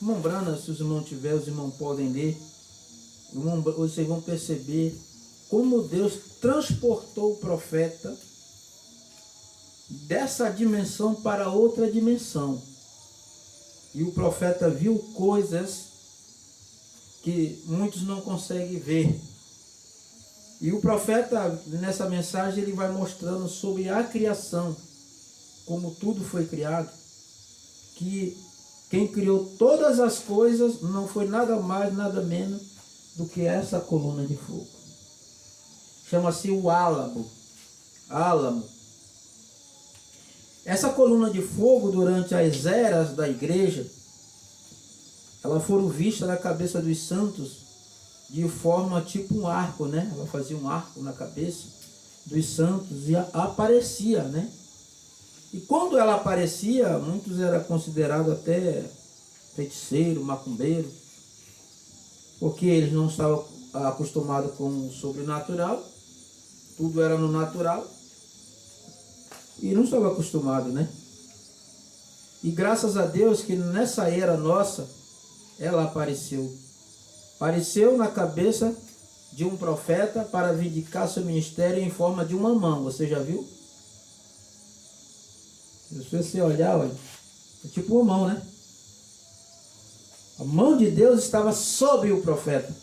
O Mombrana, se os irmãos tiverem, os irmãos podem ler. Vocês vão perceber como Deus transportou o profeta dessa dimensão para outra dimensão. E o profeta viu coisas que muitos não conseguem ver. E o profeta, nessa mensagem, ele vai mostrando sobre a criação, como tudo foi criado, que quem criou todas as coisas não foi nada mais, nada menos do que essa coluna de fogo. Chama-se o álamo. Essa coluna de fogo, durante as eras da igreja, elas foram vistas na cabeça dos santos de forma tipo um arco, né? Ela fazia um arco na cabeça dos santos e aparecia, né? E quando ela aparecia, muitos eram considerados até feiticeiro, macumbeiro, porque eles não estavam acostumados com o sobrenatural, tudo era no natural, e não estavam acostumados, né? E graças a Deus que nessa era nossa, ela apareceu. Apareceu na cabeça de um profeta para vindicar seu ministério em forma de uma mão. Você já viu? Se você olhar, olha, é tipo uma mão, né? A mão de Deus estava sobre o profeta.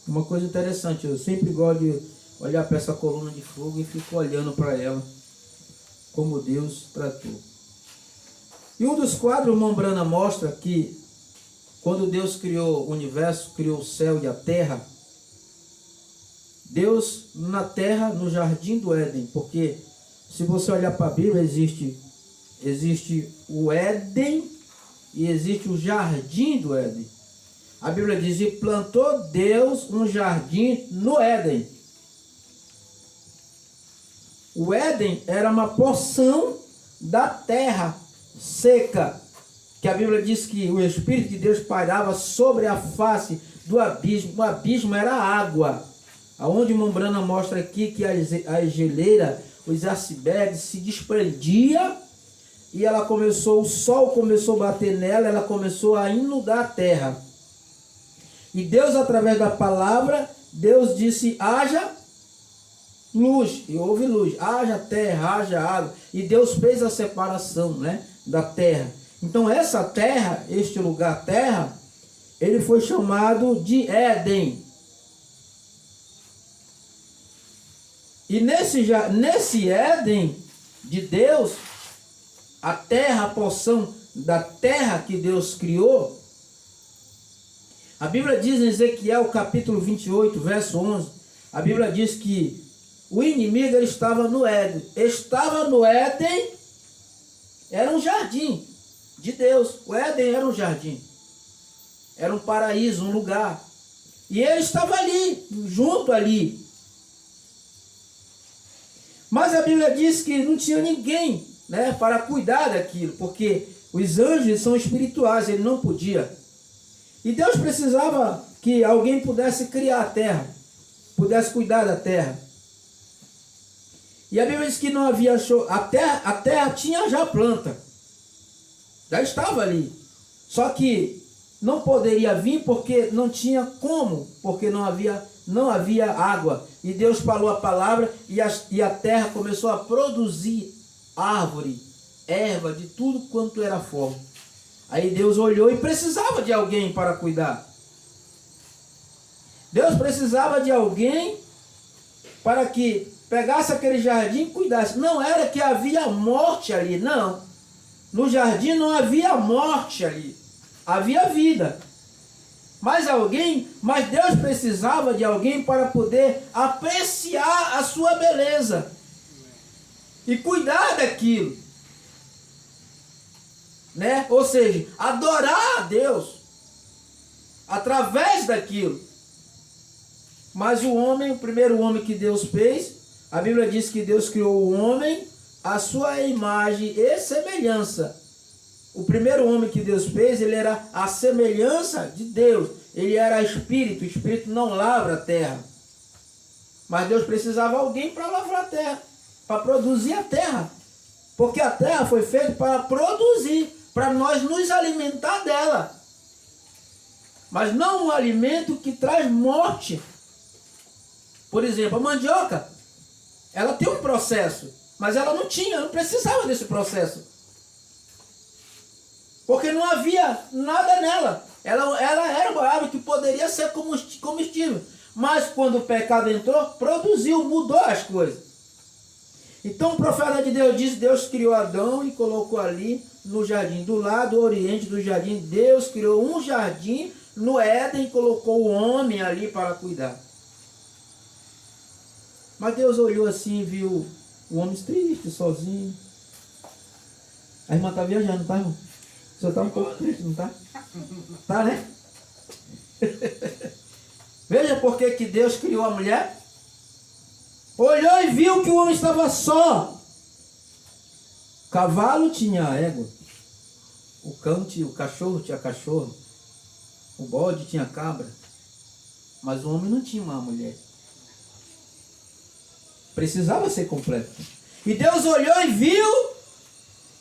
Uma coisa interessante, eu sempre gosto de olhar para essa coluna de fogo e fico olhando para ela, como Deus tratou. E um dos quadros, Mombrana mostra que quando Deus criou o universo, criou o céu e a terra, Deus na terra, no jardim do Éden, porque se você olhar para a Bíblia, existe o Éden e existe o jardim do Éden. A Bíblia diz, e plantou Deus um jardim no Éden. O Éden era uma porção da terra seca, que a Bíblia diz que o Espírito de Deus pairava sobre a face do abismo. O abismo era água. Aonde Mombrana mostra aqui que a geleira, os icebergs se desprendia e o sol começou a bater nela, ela começou a inundar a terra. E Deus, através da palavra, Deus disse, haja luz, e houve luz, haja terra, haja água, e Deus fez a separação, né, da terra. Então essa terra, este lugar terra, ele foi chamado de Éden. E nesse Éden de Deus, a terra, a porção da terra que Deus criou, a Bíblia diz em Ezequiel capítulo 28, verso 11, a Bíblia diz que o inimigo ele estava no Éden. Estava no Éden, era um jardim de Deus. O Éden era um jardim. Era um paraíso, um lugar. E ele estava ali, junto ali. Mas a Bíblia diz que não tinha ninguém, né, para cuidar daquilo, porque os anjos são espirituais, ele não podia. E Deus precisava que alguém pudesse criar a terra, pudesse cuidar da terra. E a Bíblia diz que não havia a terra tinha já planta, já estava ali. Só que não poderia vir porque não tinha como, porque não havia água. E Deus falou a palavra e a terra começou a produzir árvore, erva, de tudo quanto era forma. Aí Deus olhou e precisava de alguém para cuidar. Deus precisava de alguém para que pegasse aquele jardim e cuidasse. Não era que havia morte ali, não. No jardim não havia morte ali. Havia vida. Mas Deus precisava de alguém para poder apreciar a sua beleza e cuidar daquilo, né? Ou seja, adorar a Deus através daquilo. Mas o primeiro homem que Deus fez, a Bíblia diz que Deus criou o homem à sua imagem e semelhança. O primeiro homem que Deus fez, ele era a semelhança de Deus. Ele era espírito. O espírito não lavra a terra. Mas Deus precisava de alguém para lavrar a terra, para produzir a terra. Porque a terra foi feita para produzir, para nós nos alimentar dela. Mas não um alimento que traz morte. Por exemplo, a mandioca, ela tem um processo, mas ela não precisava desse processo. Porque não havia nada nela. Ela era uma árvore que poderia ser comestível. Mas quando o pecado entrou, produziu, mudou as coisas. Então o profeta de Deus diz, Deus criou Adão e colocou ali no jardim. Do lado oriente do jardim, Deus criou um jardim no Éden e colocou o homem ali para cuidar. Mas Deus olhou assim e viu o homem triste, sozinho. A irmã está viajando, tá, irmão? Você está um pouco triste, não está? Tá, né? Veja por que Deus criou a mulher. Olhou e viu que o homem estava só. O cavalo tinha égua. O cachorro tinha cachorro. O bode tinha cabra. Mas o homem não tinha uma mulher. Precisava ser completo. E Deus olhou e viu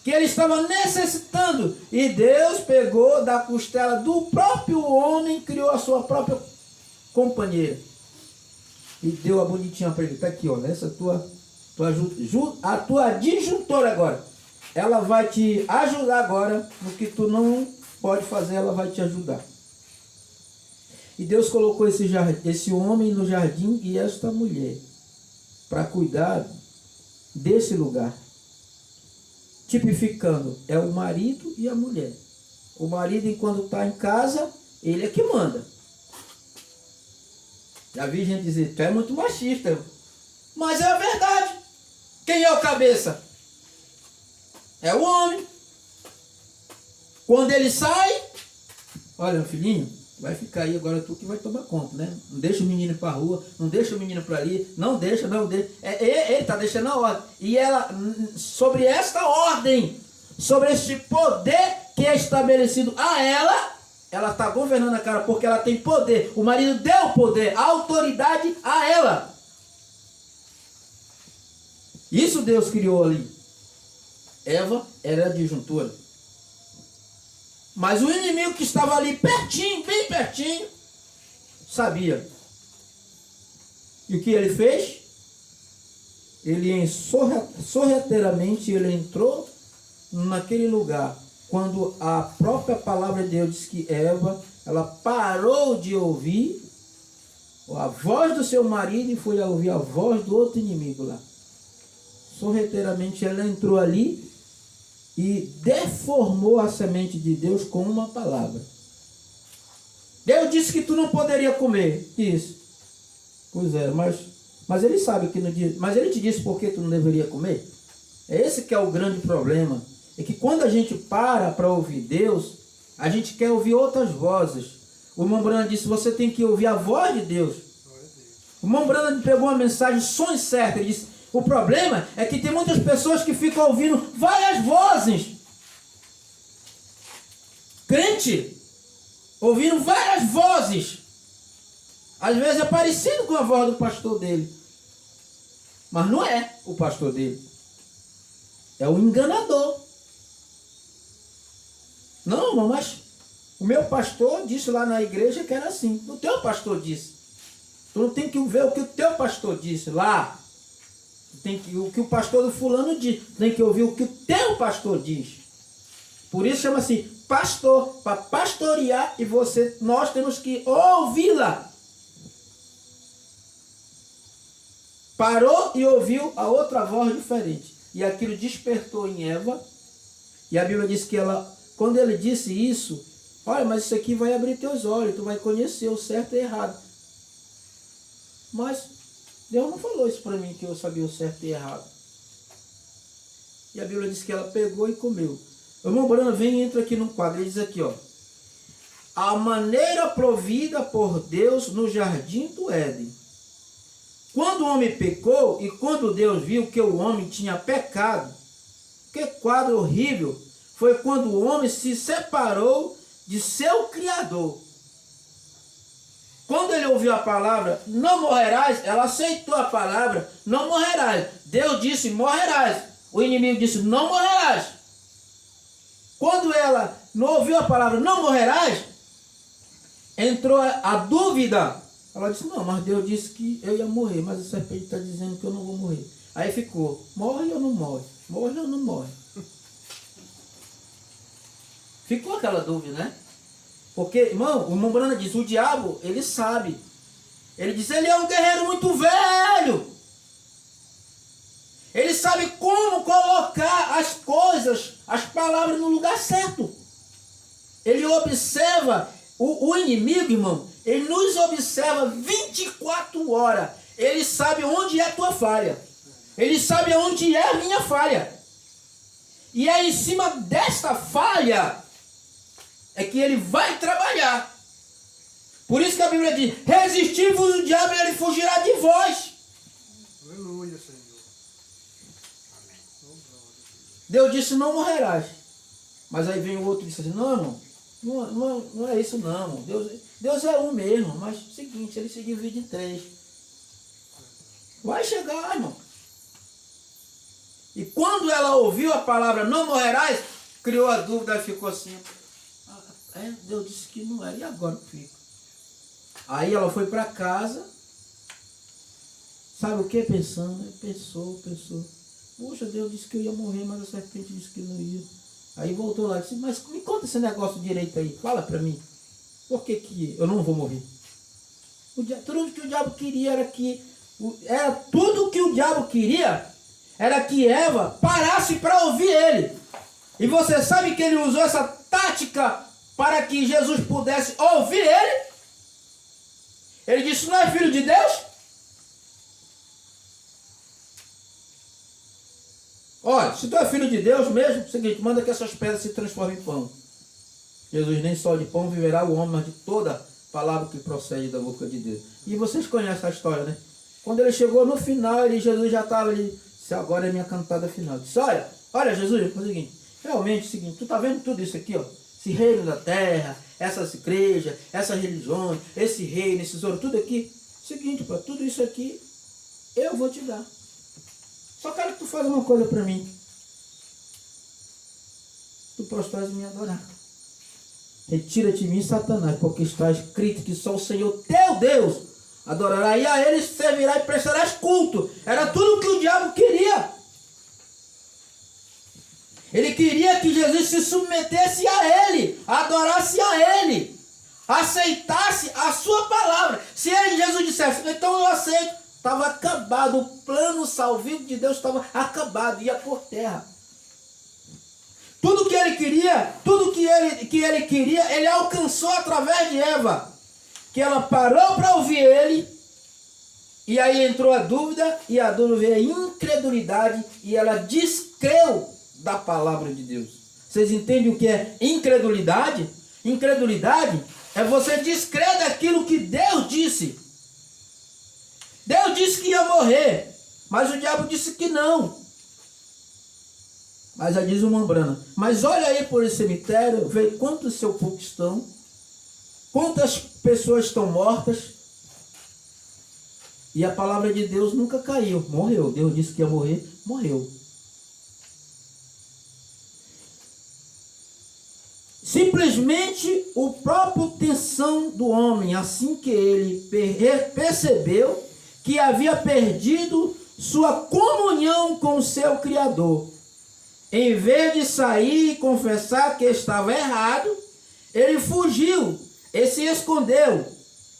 que ele estava necessitando. E Deus pegou da costela do próprio homem, criou a sua própria companheira. E deu a bonitinha para ele. Está aqui, ó. Essa a tua disjuntora agora. Ela vai te ajudar agora no que tu não pode fazer, ela vai te ajudar. E Deus colocou esse homem no jardim e esta mulher para cuidar desse lugar. Tipificando, é o marido e a mulher. O marido, enquanto está em casa, ele é que manda. Já vi gente dizer, tu é muito machista. Mas é a verdade. Quem é o cabeça? É o homem. Quando ele sai, olha, filhinho, vai ficar aí agora, tu que vai tomar conta, né? Não deixa o menino para a rua, não deixa o menino para ali, não deixa. Ele está deixando a ordem. E ela, sobre esta ordem, sobre este poder que é estabelecido a ela está governando a cara, porque ela tem poder. O marido deu poder, a autoridade a ela. Isso Deus criou ali. Eva era a disjuntora. Mas o inimigo que estava ali pertinho, bem pertinho, sabia. E o que ele fez? Ele sorrateiramente ele entrou naquele lugar. Quando a própria palavra de Deus diz que Eva, ela parou de ouvir a voz do seu marido e foi a ouvir a voz do outro inimigo lá. Sorrateiramente ela entrou ali e deformou a semente de Deus com uma palavra. Deus disse que tu não poderia comer. Isso. Pois é, mas ele sabe que não diz. Mas ele te disse por que tu não deveria comer? É esse que é o grande problema. É que quando a gente para ouvir Deus, a gente quer ouvir outras vozes. O irmão Brando disse, você tem que ouvir a voz de Deus. O irmão Brando pegou uma mensagem, som certo, ele disse, o problema é que tem muitas pessoas que ficam ouvindo várias vozes. Crente, ouvindo várias vozes. Às vezes é parecido com a voz do pastor dele. Mas não é o pastor dele. É o enganador. Não, irmão, mas o meu pastor disse lá na igreja que era assim. O teu pastor disse. Tu não tem que ver o que o teu pastor disse lá. Tem que, o que o pastor do fulano diz. Tem que ouvir o que o teu pastor diz. Por isso chama assim, pastor, para pastorear, e nós temos que ouvi-la. parou e ouviu a outra voz diferente. E aquilo despertou em Eva. E a Bíblia diz que ela, quando ele disse isso, olha, mas isso aqui vai abrir teus olhos, tu vai conhecer o certo e o errado. Mas Deus não falou isso para mim, que eu sabia o certo e o errado. E a Bíblia diz que ela pegou e comeu. O irmão Brana vem e entra aqui no quadro, ele diz aqui, ó. A maneira provida por Deus no jardim do Éden. Quando o homem pecou e quando Deus viu que o homem tinha pecado, que quadro horrível, foi quando o homem se separou de seu Criador. Quando ele ouviu a palavra, não morrerás, ela aceitou a palavra, não morrerás. Deus disse, morrerás. O inimigo disse, não morrerás. Quando ela não ouviu a palavra, não morrerás, entrou a dúvida. Ela disse, não, mas Deus disse que eu ia morrer, mas a serpente está dizendo que eu não vou morrer. Aí ficou, morre ou não morre? Morre ou não morre? Ficou aquela dúvida, né? Porque, irmão, o irmão Brana diz, o diabo, ele sabe. Ele diz, ele é um guerreiro muito velho. Ele sabe como colocar as coisas, as palavras no lugar certo. Ele observa, o inimigo, irmão, ele nos observa 24 horas. Ele sabe onde é a tua falha. Ele sabe onde é a minha falha. E é em cima desta falha é que ele vai trabalhar. Por isso que a Bíblia diz, resistir-vos o diabo e ele fugirá de vós. Aleluia, Senhor. Deus disse, não morrerás. Mas aí vem o outro e diz assim, não, irmão, não é isso não, irmão. Deus é um mesmo, mas é o seguinte, ele se divide em 3. Vai chegar, irmão. E quando ela ouviu a palavra não morrerás, criou a dúvida e ficou assim. Deus disse que não era, e agora que fica? Aí ela foi para casa, sabe o que? Pensando, pensou. Poxa, Deus disse que eu ia morrer, mas a serpente disse que não ia. Aí voltou lá e disse, mas me conta esse negócio direito aí, fala para mim. Por que eu não vou morrer? Tudo que o diabo queria tudo que o diabo queria era que Eva parasse para ouvir ele. E você sabe que ele usou essa tática para que Jesus pudesse ouvir ele? Ele disse, não é filho de Deus? Olha, se tu é filho de Deus mesmo, é o seguinte, manda que essas pedras se transformem em pão. Jesus nem só de pão viverá o homem, mas de toda palavra que procede da boca de Deus. E vocês conhecem a história, né? Quando ele chegou no final, Jesus já estava ali, disse, agora é minha cantada final. Disse, olha Jesus, é o seguinte, realmente é o seguinte, tu tá vendo tudo isso aqui, ó? Esse reino da terra, essas igrejas, essas religiões, esse reino, esses ouro, tudo aqui. Seguinte, para tudo isso aqui, eu vou te dar. Só quero que tu faça uma coisa para mim. Tu prostras e me adorar. Retira-te de mim, Satanás, porque está escrito que só o Senhor teu Deus adorará, e a ele servirá e prestarás culto. Era tudo o que o diabo queria. Ele queria que Jesus se submetesse a ele, adorasse a ele, aceitasse a sua palavra. Se Jesus dissesse, então eu aceito, estava acabado, o plano salvífico de Deus estava acabado, ia por terra. Tudo que ele queria, tudo que ele queria, ele alcançou através de Eva. Que ela parou para ouvir ele, e aí entrou a dúvida, e a dúvida veio a incredulidade, e ela descreu da palavra de Deus. Vocês entendem o que é incredulidade? Incredulidade é você descrer daquilo que Deus disse. Deus disse que ia morrer, mas o diabo disse que não. Mas aí diz o irmão Brana, mas olha aí por esse cemitério, vê quantos sepulcros estão, quantas pessoas estão mortas, e a palavra de Deus nunca caiu, morreu. Deus disse que ia morrer, morreu. Simplesmente o próprio tensão do homem, assim que ele percebeu que havia perdido sua comunhão com o seu Criador. Em vez de sair e confessar que estava errado, ele fugiu e se escondeu.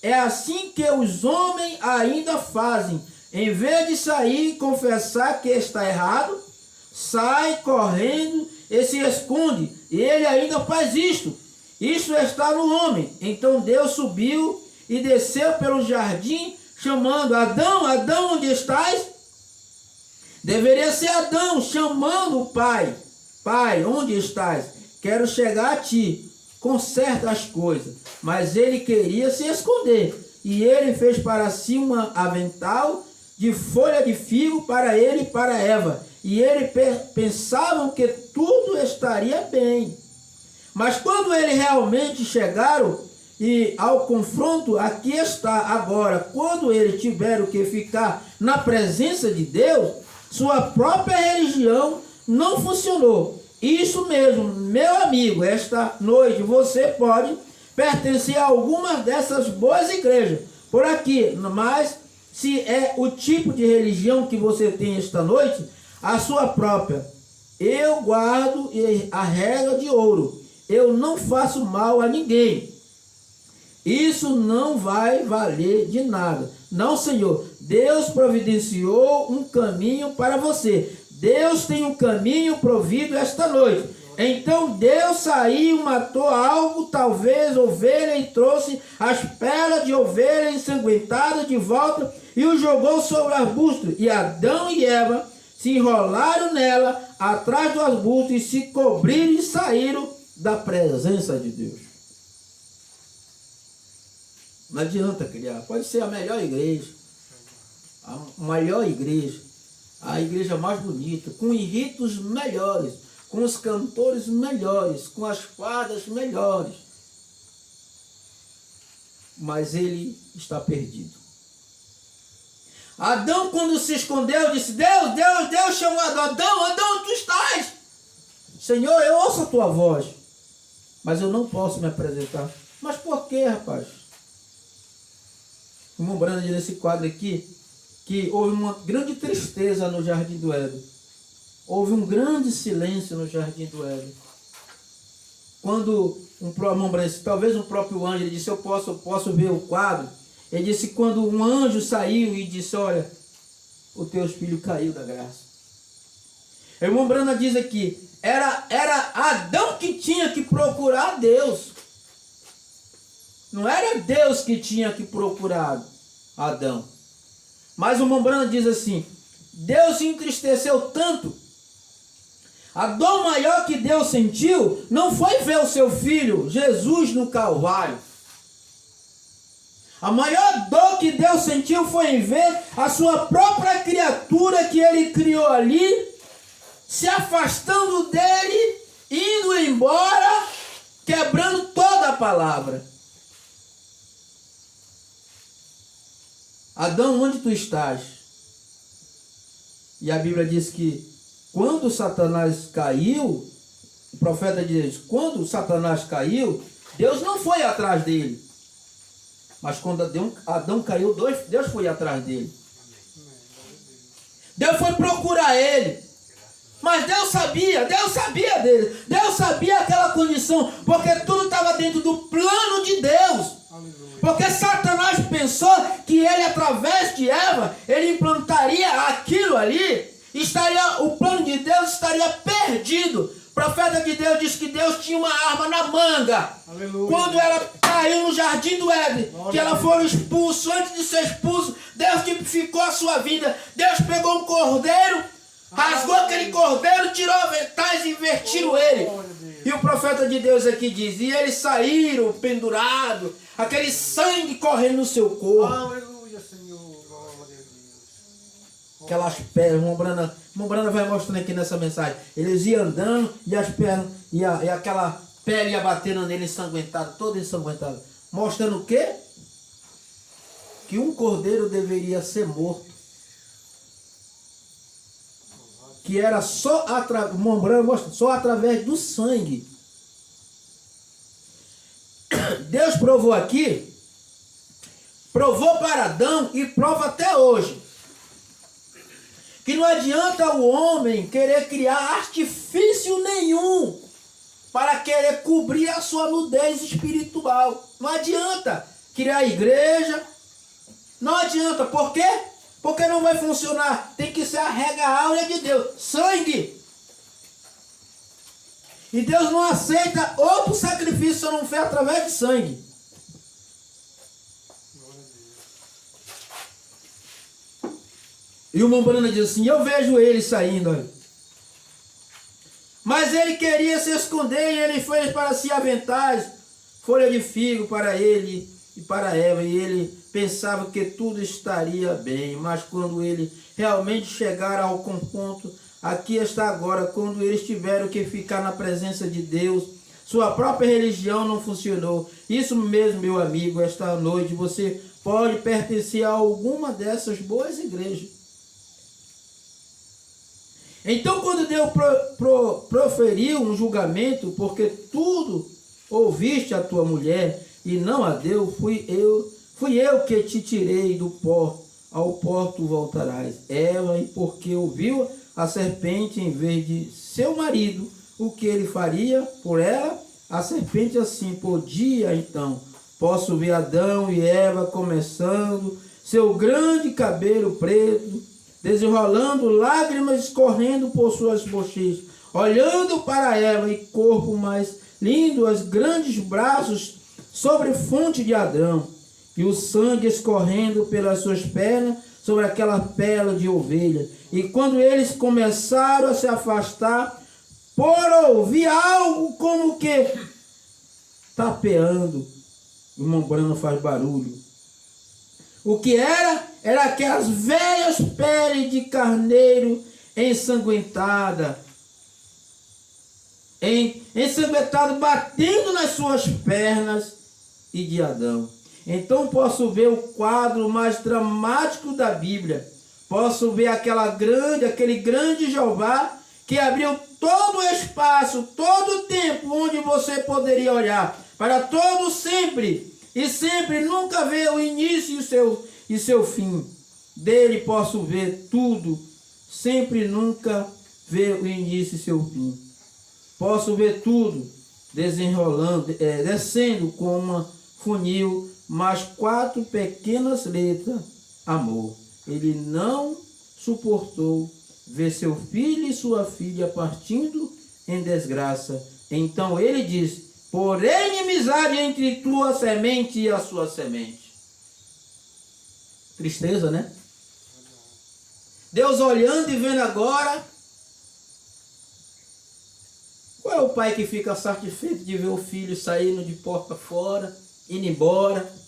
É assim que os homens ainda fazem. Em vez de sair e confessar que está errado, sai correndo e se esconde. E ele ainda faz isto. Isso está no homem. Então Deus subiu e desceu pelo jardim, chamando: Adão, Adão, onde estás? Deveria ser Adão chamando o pai: Pai, onde estás? Quero chegar a ti, conserta as coisas. Mas ele queria se esconder. E ele fez para si uma avental de folha de figo para ele e para Eva. E eles pensavam que tudo estaria bem. Mas quando eles realmente chegaram e ao confronto, aqui está agora, quando eles tiveram que ficar na presença de Deus, sua própria religião não funcionou. Isso mesmo, meu amigo, esta noite você pode pertencer a alguma dessas boas igrejas por aqui, mas se é o tipo de religião que você tem esta noite, a sua própria: eu guardo a regra de ouro, eu não faço mal a ninguém. Isso não vai valer de nada. Não, Senhor. Deus providenciou um caminho para você. Deus tem um caminho provido esta noite. Então Deus saiu, matou algo, talvez ovelha, e trouxe as pelas de ovelha ensanguentadas de volta e o jogou sobre o arbusto. E Adão e Eva se enrolaram nela, atrás do arbusto, e se cobriram e saíram da presença de Deus. Não adianta criar. Pode ser a melhor igreja, a maior igreja, a igreja mais bonita, com ritos melhores, com os cantores melhores, com as fardas melhores. Mas ele está perdido. Adão, quando se escondeu, disse: Deus chamou Adão: Adão, onde tu estás? Senhor, eu ouço a tua voz, mas eu não posso me apresentar. Mas por quê, rapaz? Lembrando nesse quadro aqui, que houve uma grande tristeza no Jardim do Éden. Houve um grande silêncio no Jardim do Éden. Quando talvez um próprio anjo, ele disse: eu posso ver o quadro. Ele disse: quando um anjo saiu e disse: olha, o teu filho caiu da graça. A irmã Brana diz aqui: era Adão que tinha que procurar Deus. Não era Deus que tinha que procurar Adão. Mas o irmão Brana diz assim: Deus se entristeceu tanto. A dor maior que Deus sentiu não foi ver o seu filho Jesus no Calvário. A maior dor que Deus sentiu foi em ver a sua própria criatura que ele criou ali, se afastando dele, indo embora, quebrando toda a palavra. Adão, onde tu estás? E a Bíblia diz que quando Satanás caiu, o profeta diz: quando Satanás caiu, Deus não foi atrás dele. Mas quando Adão caiu, Deus foi atrás dele. Deus foi procurar ele. Mas Deus sabia dele. Deus sabia aquela condição, porque tudo estava dentro do plano de Deus. Porque Satanás pensou que ele, através de Eva, ele implantaria aquilo ali, o plano de Deus estaria perdido. O profeta de Deus disse que Deus tinha uma arma na manga. Aleluia. Quando ela caiu no Jardim do Éden, que ela foi expulsa, antes de ser expulso, Deus tipificou a sua vida. Deus pegou um cordeiro, rasgou aquele cordeiro, tirou aventais e invertiu ele. E o profeta de Deus aqui diz: e eles saíram pendurados, aquele sangue correndo no seu corpo. Aleluia, Senhor. Glória a Deus. Aquelas pernas, o Brana vai mostrando aqui nessa mensagem. Eles iam andando e as pernas, e aquela pele ia batendo nele ensanguentada, toda ensanguentada. Mostrando o quê? Que um cordeiro deveria ser morto. Que era só através do sangue. Deus provou aqui, provou para Adão e prova até hoje, que não adianta o homem querer criar artifício nenhum para querer cobrir a sua nudez espiritual. Não adianta criar igreja, não adianta. Por quê? Porque não vai funcionar. Tem que ser a regra áurea de Deus. Sangue. E Deus não aceita outro sacrifício se não for através de sangue. E o Mombrana diz assim, eu vejo ele saindo, olha. Mas ele queria se esconder e ele fez para si aventais, folha de figo para ele e para Eva. E ele pensava que tudo estaria bem. Mas quando ele realmente chegar ao ponto, aqui está agora, quando eles tiveram que ficar na presença de Deus, sua própria religião não funcionou. Isso mesmo, meu amigo, esta noite você pode pertencer a alguma dessas boas igrejas. Então, quando Deus proferiu um julgamento, porque tudo ouviste a tua mulher e não a Deus, fui eu que te tirei do pó, ao pó tu voltarás. Ela, e porque ouviu a serpente em vez de seu marido, o que ele faria por ela? A serpente assim podia, então. Posso ver Adão e Eva começando, seu grande cabelo preto, desenrolando, lágrimas escorrendo por suas bochechas, olhando para Eva e corpo mais lindo, os grandes braços sobre a fonte de Adão, e o sangue escorrendo pelas suas pernas sobre aquela pele de ovelha. E quando eles começaram a se afastar, por ouvir algo como que tapeando, o Mombrana faz barulho. O que era? Era aquelas velhas peles de carneiro ensanguentada, ensanguentado, batendo nas suas pernas e de Adão. Então posso ver o quadro mais dramático da Bíblia. Posso ver aquele grande Jeová que abriu todo o espaço, todo o tempo onde você poderia olhar, para todo sempre. E sempre nunca ver o início e seu fim. Dele posso ver tudo. Sempre nunca ver o início e seu fim. Posso ver tudo desenrolando, descendo com uma funil, mais 4 pequenas letras. Amor. Ele não suportou ver seu filho e sua filha partindo em desgraça. Então ele disse, porém inimizade entre tua semente e a sua semente. Tristeza, né? Deus olhando e vendo agora. Qual é o pai que fica satisfeito de ver o filho saindo de porta fora, indo embora?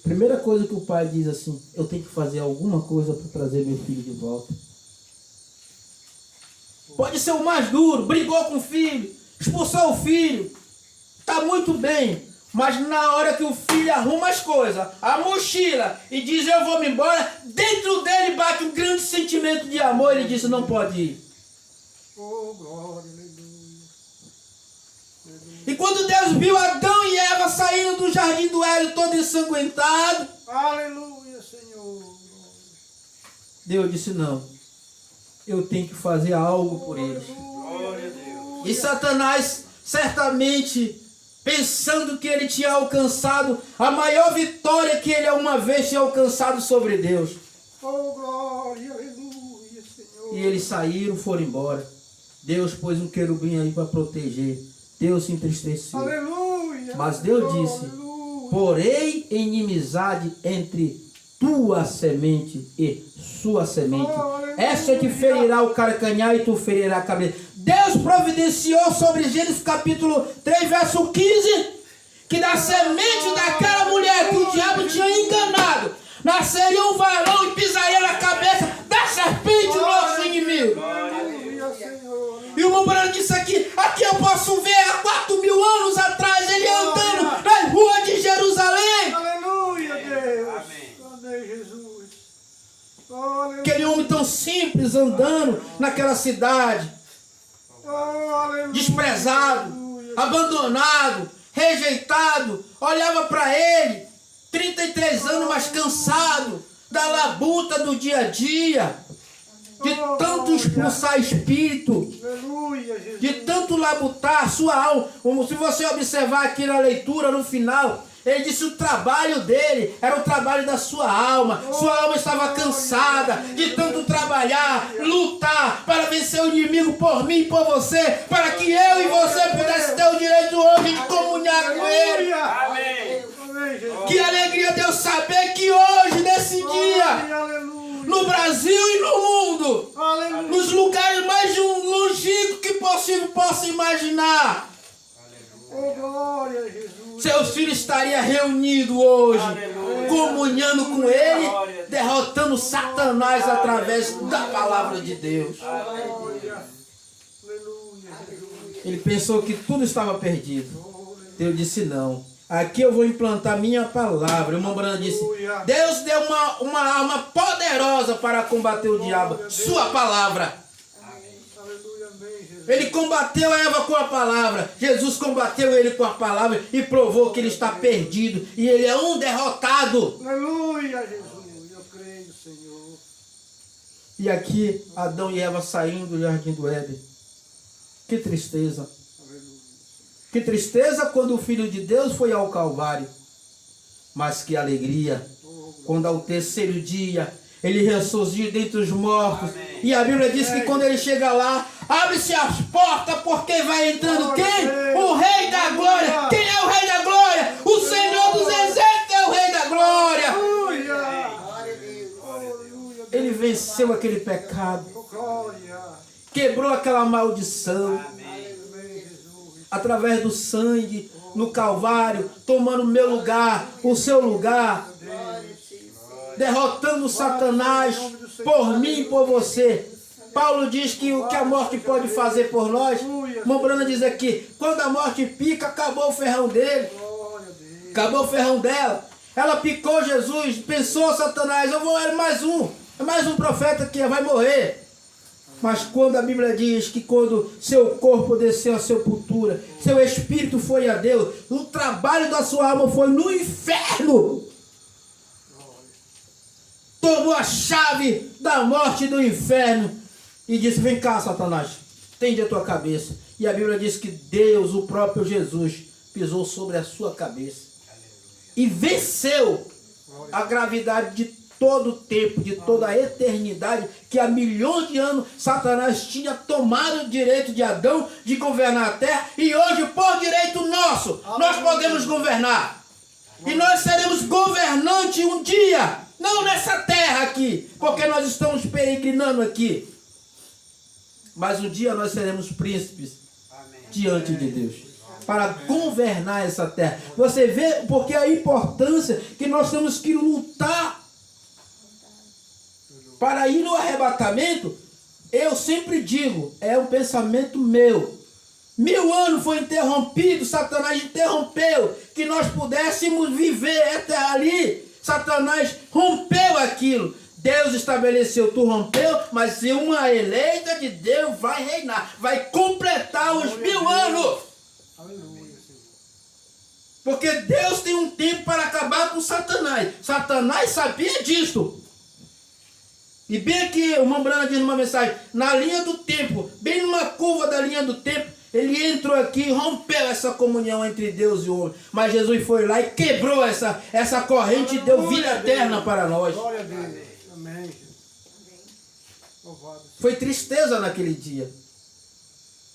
Primeira coisa que o pai diz assim, eu tenho que fazer alguma coisa para trazer meu filho de volta. Pode ser o mais duro, brigou com o filho, expulsou o filho, está muito bem, mas na hora que o filho arruma as coisas, a mochila, e diz eu vou me embora, dentro dele bate um grande sentimento de amor, ele disse não pode ir. Oh, glória, aleluia. E quando Deus viu Adão e Eva saindo do jardim do Éden todo ensanguentado, Aleluia, Senhor. Deus disse não, eu tenho que fazer algo por eles. Glória a Deus. E Satanás, certamente, pensando que ele tinha alcançado a maior vitória que ele uma vez tinha alcançado sobre Deus. Oh, glória, aleluia, Senhor. E eles saíram, foram embora. Deus pôs um querubim aí para proteger. Deus se entristeceu. Aleluia. Mas Deus Senhor, disse, aleluia. porém inimizade entre tua semente e sua semente. Essa te ferirá o calcanhar e tu ferirá a cabeça. Deus providenciou sobre Gênesis capítulo 3, verso 15, que da semente daquela mulher que o diabo tinha enganado, nasceria um varão e pisaria na cabeça da serpente, nosso inimigo. Aleluia, Senhor. E o Mombrana disse aqui eu posso ver há 4.000 anos atrás, ele andando nas ruas de Jerusalém. Aleluia, Deus. Amém. Amém, Jesus. Aleluia. Aquele homem tão simples andando naquela cidade, Aleluia. desprezado, Aleluia. abandonado, rejeitado, olhava para ele, 33 anos, mas cansado da labuta do dia a dia, de tanto expulsar espírito, Aleluia, Jesus. de tanto labutar sua alma. Como se você observar aqui na leitura, no final, Ele disse o trabalho dele era o trabalho da sua alma. Sua alma estava cansada de tanto trabalhar, lutar para vencer o inimigo por mim e por você, para que eu e você pudesse ter o direito hoje de comunhar com ele. Amém, Jesus. Que alegria Deus saber que hoje, nesse dia, Aleluia. no Brasil e no mundo, Aleluia. nos lugares mais longínquos que possível possa imaginar, Oh, glória a Jesus. seus filhos estariam reunidos hoje, comunhando com ele, derrotando Satanás através da palavra de Deus. Aleluia. Jesus. Ele pensou que tudo estava perdido. Deus disse não. Aqui eu vou implantar minha palavra. O irmão Branham disse, Deus deu uma arma poderosa para combater o diabo. Sua palavra. Aleluia. Amém, Jesus. Ele combateu a Eva com a palavra. Jesus combateu ele com a palavra e provou que ele está perdido. E ele é um derrotado. Aleluia, Jesus. Eu creio, Senhor. E aqui Adão e Eva saindo do jardim do Éden. Que tristeza. Que tristeza quando o Filho de Deus foi ao Calvário. Mas que alegria quando ao terceiro dia ele ressurgiu dentre os mortos. E a Bíblia diz que quando ele chega lá, abre-se as portas, porque vai entrando quem? O Rei da Glória. Quem é o Rei da Glória? O Senhor dos Exércitos é o Rei da Glória. Aleluia. Aleluia. Ele venceu aquele pecado, Glória. quebrou aquela maldição. Amém, Jesus. Através do sangue no Calvário, tomando o meu lugar, o seu lugar, derrotando Satanás por mim e por você. Paulo diz que o que a morte pode fazer por nós, irmão Branham diz aqui, quando a morte pica, acabou o ferrão dele, acabou o ferrão dela. Ela picou Jesus, pensou Satanás, é mais um profeta que vai morrer. Mas quando a Bíblia diz que quando seu corpo desceu à sepultura, seu espírito foi a Deus, o trabalho da sua alma foi no inferno. Tomou a chave da morte do inferno e disse, vem cá, Satanás, tende a tua cabeça. E a Bíblia diz que Deus, o próprio Jesus, pisou sobre a sua cabeça e venceu a gravidade de todo o tempo, de toda a eternidade, que há milhões de anos Satanás tinha tomado o direito de Adão de governar a terra, e hoje, por direito nosso, nós podemos governar. E nós seremos governantes um dia, não nessa terra aqui, porque nós estamos peregrinando aqui, mas um dia nós seremos príncipes diante de Deus, para governar essa terra. Você vê porque a importância que nós temos que lutar para ir no arrebatamento. Eu sempre digo, é um pensamento meu. 1000 anos foi interrompido, Satanás interrompeu, que nós pudéssemos viver até ali. Satanás rompeu aquilo. Deus estabeleceu, tu rompeu, mas uma eleita de Deus vai reinar, vai completar os 1000 anos. Porque Deus tem um tempo para acabar com Satanás. Satanás sabia disso. E bem aqui, o irmão Branham diz numa mensagem, na linha do tempo, bem numa curva da linha do tempo, ele entrou aqui e rompeu essa comunhão entre Deus e o homem. Mas Jesus foi lá e quebrou essa corrente e deu vida eterna para nós. Glória a Deus. Amém. Foi tristeza naquele dia.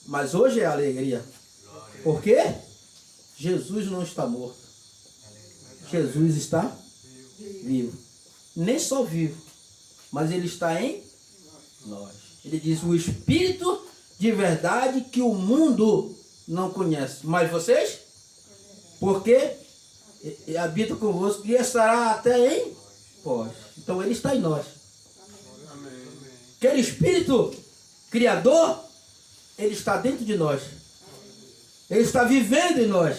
Mas hoje é alegria. Por quê? Jesus não está morto. Jesus está vivo. Nem só vivo, mas ele está em nós. Ele diz, o Espírito de verdade que o mundo não conhece. Mas vocês? Porque habita convosco e estará até em vós. Então ele está em nós. Aquele Espírito Criador, ele está dentro de nós. Ele está vivendo em nós.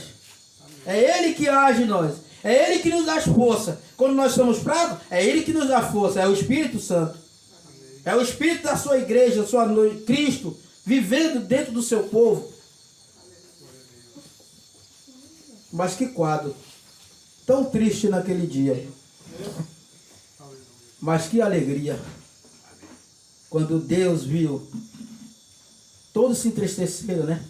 É ele que age em nós. É ele que nos dá força. Quando nós estamos fracos, é ele que nos dá força. É o Espírito Santo. É o Espírito da sua igreja, Cristo, vivendo dentro do seu povo. Mas que quadro tão triste naquele dia. Mas que alegria. Quando Deus viu, todos se entristeceram, né?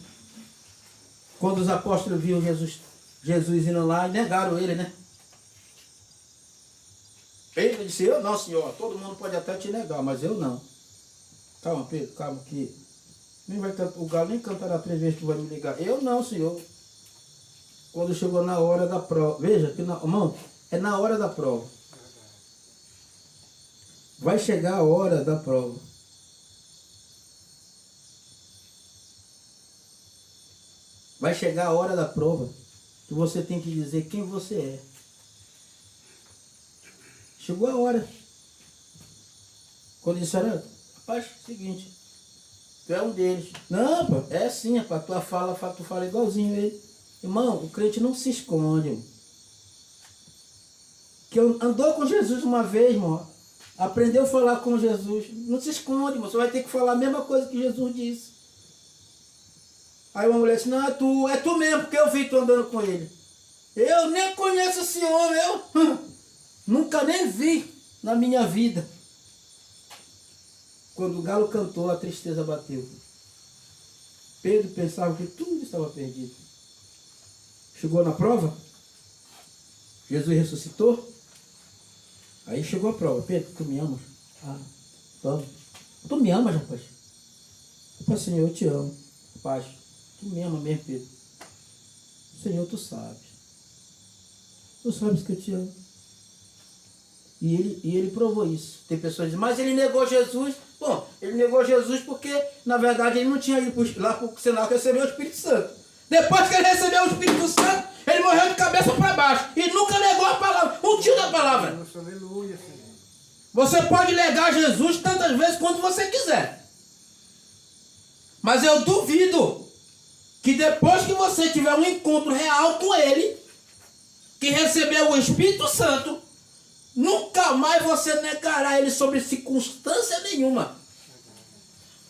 Quando os apóstolos viram Jesus Jesus indo lá e negaram ele, né? Pedro disse, eu não, senhor, todo mundo pode até te negar, mas eu não. Calma, Pedro, calma, que nem vai cantar, o galo nem cantará 3 vezes que vai me ligar. Eu não, senhor. Quando chegou na hora da prova, veja, que irmão, é na hora da prova. Vai chegar a hora da prova. Vai chegar a hora da prova que você tem que dizer quem você é. Chegou a hora. Quando disseram, rapaz, seguinte, tu é um deles. Não, pô, é assim, rapaz, tu fala igualzinho ele. Irmão, o crente não se esconde. Irmão. Que andou com Jesus uma vez, irmão, aprendeu a falar com Jesus, não se esconde, irmão, você vai ter que falar a mesma coisa que Jesus disse. Aí uma mulher disse, não, é tu mesmo, porque eu vi tu andando com ele. Eu nem conheço esse homem, eu nunca nem vi na minha vida. Quando o galo cantou, a tristeza bateu. Pedro pensava que tudo estava perdido. Chegou na prova, Jesus ressuscitou. Aí chegou a prova. Pedro, tu me amas? Ah, vamos. Tu me amas, rapaz? Rapaz, Senhor, eu te amo. Rapaz, tu me ama mesmo, Pedro? Senhor, tu sabes. Tu sabes que eu te amo. E ele provou isso. Tem pessoas que dizem, mas ele negou Jesus. Bom, ele negou Jesus porque, na verdade, ele não tinha ido lá para o Senado receber o Espírito Santo. Depois que ele recebeu o Espírito Santo, ele morreu de cabeça para baixo. E nunca negou a palavra. Um tio da palavra. Aleluia, Senhor. Você pode negar Jesus tantas vezes quanto você quiser. Mas eu duvido que depois que você tiver um encontro real com ele, que recebeu o Espírito Santo, nunca mais você negará ele sobre circunstância nenhuma.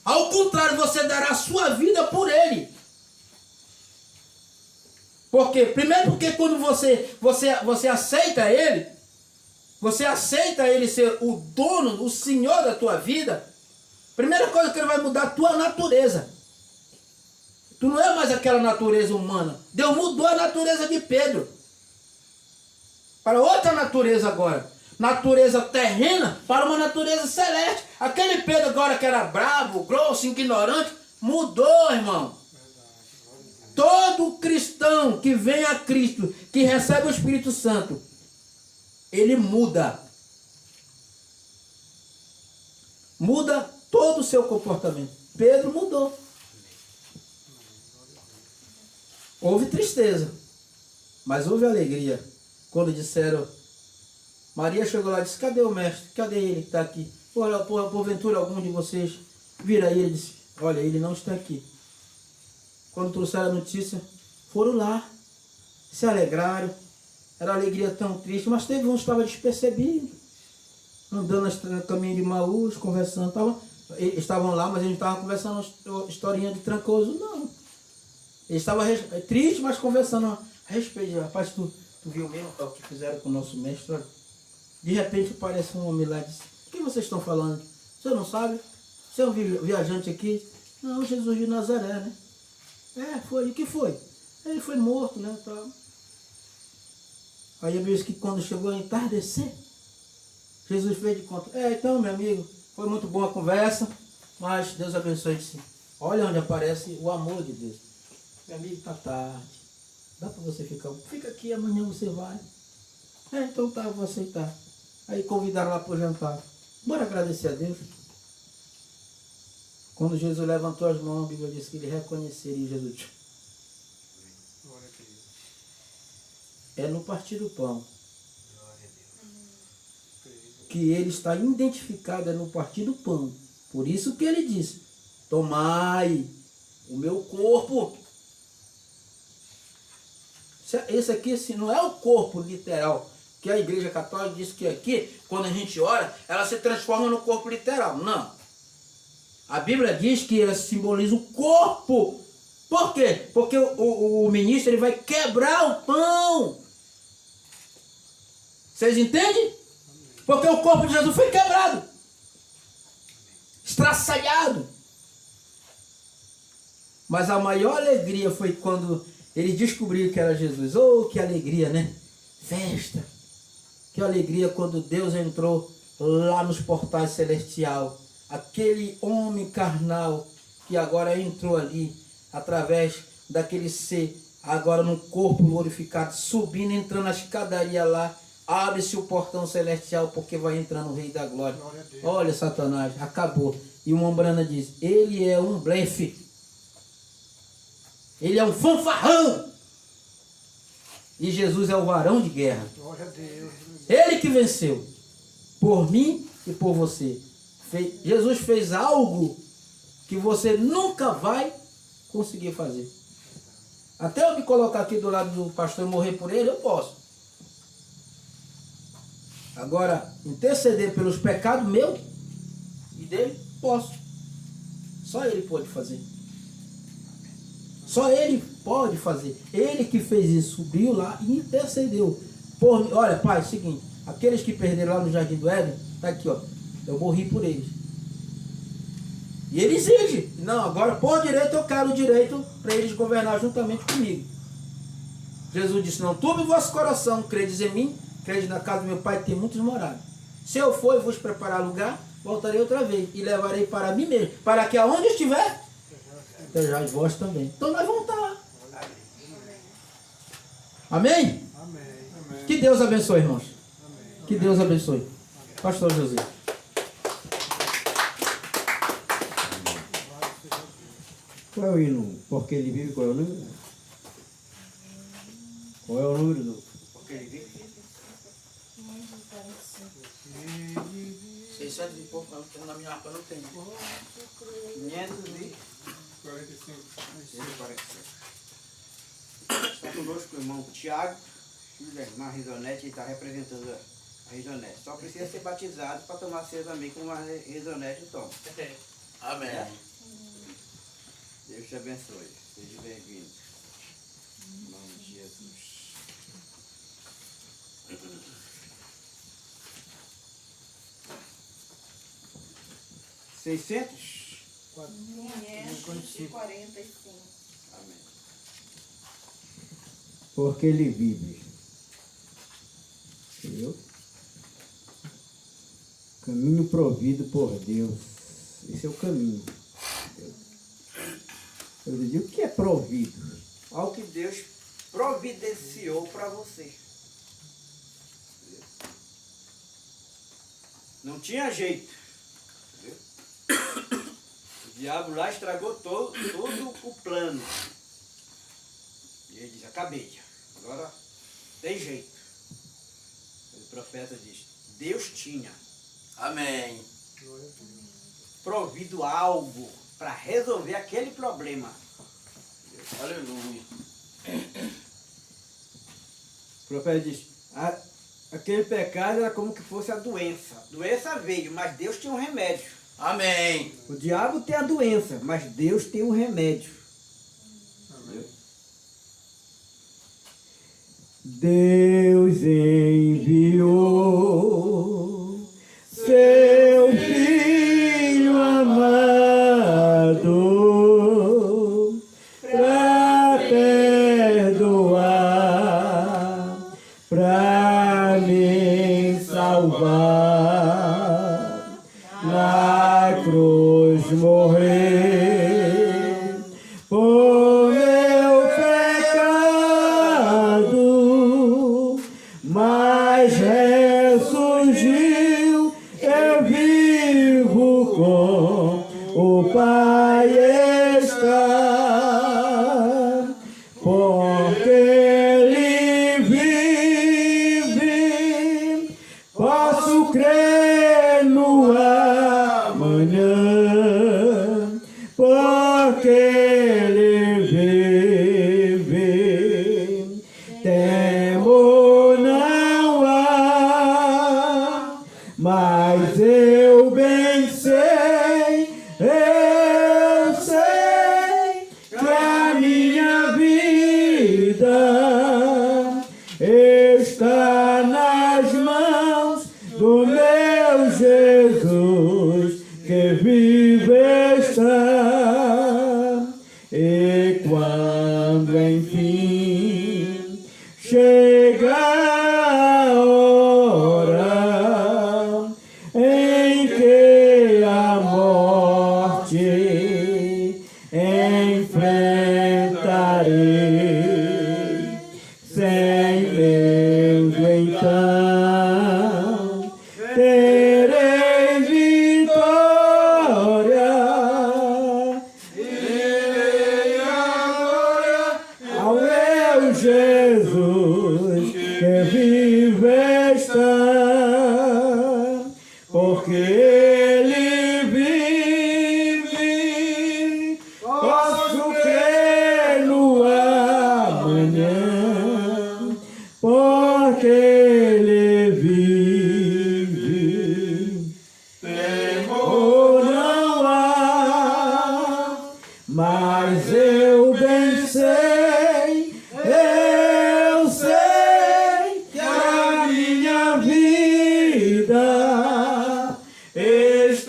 Ao contrário, você dará a sua vida por ele. Por quê? Primeiro porque quando você aceita ele ser o dono, o senhor da tua vida, primeira coisa que ele vai mudar a tua natureza. Tu não é mais aquela natureza humana. Deus mudou a natureza de Pedro para outra natureza agora. Natureza terrena para uma natureza celeste. Aquele Pedro agora que era bravo, grosso, ignorante, mudou, irmão. Todo cristão que vem a Cristo, que recebe o Espírito Santo, ele muda. Muda todo o seu comportamento. Pedro mudou. Houve tristeza, mas houve alegria. Quando disseram, Maria chegou lá e disse, cadê o mestre? Cadê ele que está aqui? Porventura algum de vocês vira aí e disse, olha, ele não está aqui. Quando trouxeram a notícia, foram lá, se alegraram. Era uma alegria tão triste, mas teve um que estava despercebido, andando no caminho de Maús, conversando. Estavam lá, mas eles não estavam conversando historinha de Trancoso, não. Eles estavam tristes, mas conversando a respeito. Rapaz, tu viu mesmo o que fizeram com o nosso mestre? Olha, de repente aparece um homem lá e diz, o que vocês estão falando? Você não sabe? Você é um viajante aqui? Não, Jesus de Nazaré, né? Foi. E o que foi? Ele foi morto, né? Tal. Aí eu vejo que quando chegou a entardecer, Jesus fez de conta. Então, meu amigo, foi muito boa a conversa, mas Deus abençoe de si. Olha onde aparece o amor de Deus. Meu amigo, está tarde. Dá para você ficar? Fica aqui, amanhã você vai. Então tá, eu vou aceitar. Aí convidaram lá para o jantar. Bora agradecer a Deus. Quando Jesus levantou as mãos, a Bíblia diz que ele reconheceria Jesus. É no partir do pão que ele está identificado, é no partir do pão. Por isso que ele disse, tomai o meu corpo. Esse aqui não é o corpo literal, que a Igreja Católica diz que aqui, quando a gente ora, ela se transforma no corpo literal. Não. A Bíblia diz que ela simboliza o corpo. Por quê? Porque o ministro ele vai quebrar o pão. Vocês entendem? Porque o corpo de Jesus foi quebrado. Estraçalhado. Mas a maior alegria foi quando eles descobriram que era Jesus. Oh, que alegria, né? Festa. Que alegria quando Deus entrou lá nos portais celestial. Aquele homem carnal que agora entrou ali, através daquele ser, agora no corpo glorificado, subindo, entrando na escadaria lá, abre-se o portão celestial, porque vai entrar no Rei da Glória. Olha, Satanás, acabou. E o Mombrana diz, ele é um blefe. Ele é um fanfarrão. E Jesus é o varão de guerra. Glória a Deus. Ele que venceu. Por mim e por você. Jesus fez algo que você nunca vai conseguir fazer. Até eu me colocar aqui do lado do pastor e morrer por ele, eu posso. Agora, interceder pelos pecados meus e dele, posso. Só ele pode fazer. Só ele pode fazer. Ele que fez isso, subiu lá e intercedeu. Por mim. Olha, pai, é o seguinte, aqueles que perderam lá no Jardim do Éden, tá aqui, ó. Eu morri por eles. E ele exige. Não, agora por direito eu quero o direito para eles governar juntamente comigo. Jesus disse, não turbe o vosso coração, credes em mim, credes na casa do meu pai que tem muitos morados. Se eu for e vos preparar lugar, voltarei outra vez e levarei para mim mesmo, para que aonde estiver, estejais vós também. Então nós vamos estar lá. Amém? Amém. Que Deus abençoe, irmãos. Que Deus abençoe. Pastor José. Qual é o hino? Porque ele vive, qual é o número? Qual é o número do... Porque ele vive? 600 e pouco, não, na minha harpa não tem. 545. Está conosco o irmão Tiago, filho da irmã Risonete, ele está representando a Risonete. Só precisa ser batizado para tomar ceia também, como a Risonete toma. Amém. É? Deus te abençoe. Seja bem-vindo. Em nome de Jesus. 600? 545. Amém. Porque ele vive. Entendeu? Caminho provido por Deus. Esse é o caminho. Entendeu? Eu digo, o que é provido? Algo que Deus providenciou para você. Entendeu? Não tinha jeito. Entendeu? O diabo lá estragou todo o plano. E ele diz, acabei. Agora tem jeito. O profeta diz, Deus tinha. Amém. Provido algo para resolver aquele problema. Aleluia. O profeta diz, aquele pecado era como que fosse a doença. A doença veio, mas Deus tinha um remédio. Amém. O diabo tem a doença, mas Deus tem um remédio. Amém. Deus enviou seu Filho amado para perdoar, para me salvar, na cruz morrer por meu pecado, mas ressurgiu, eu vivo com o Pai está, porque Ele vive, posso crer no amanhã, porque Ele vive, temor não há, mas eu bem sei, eu sei que a minha vida está nas mãos do meu Jesus que vive.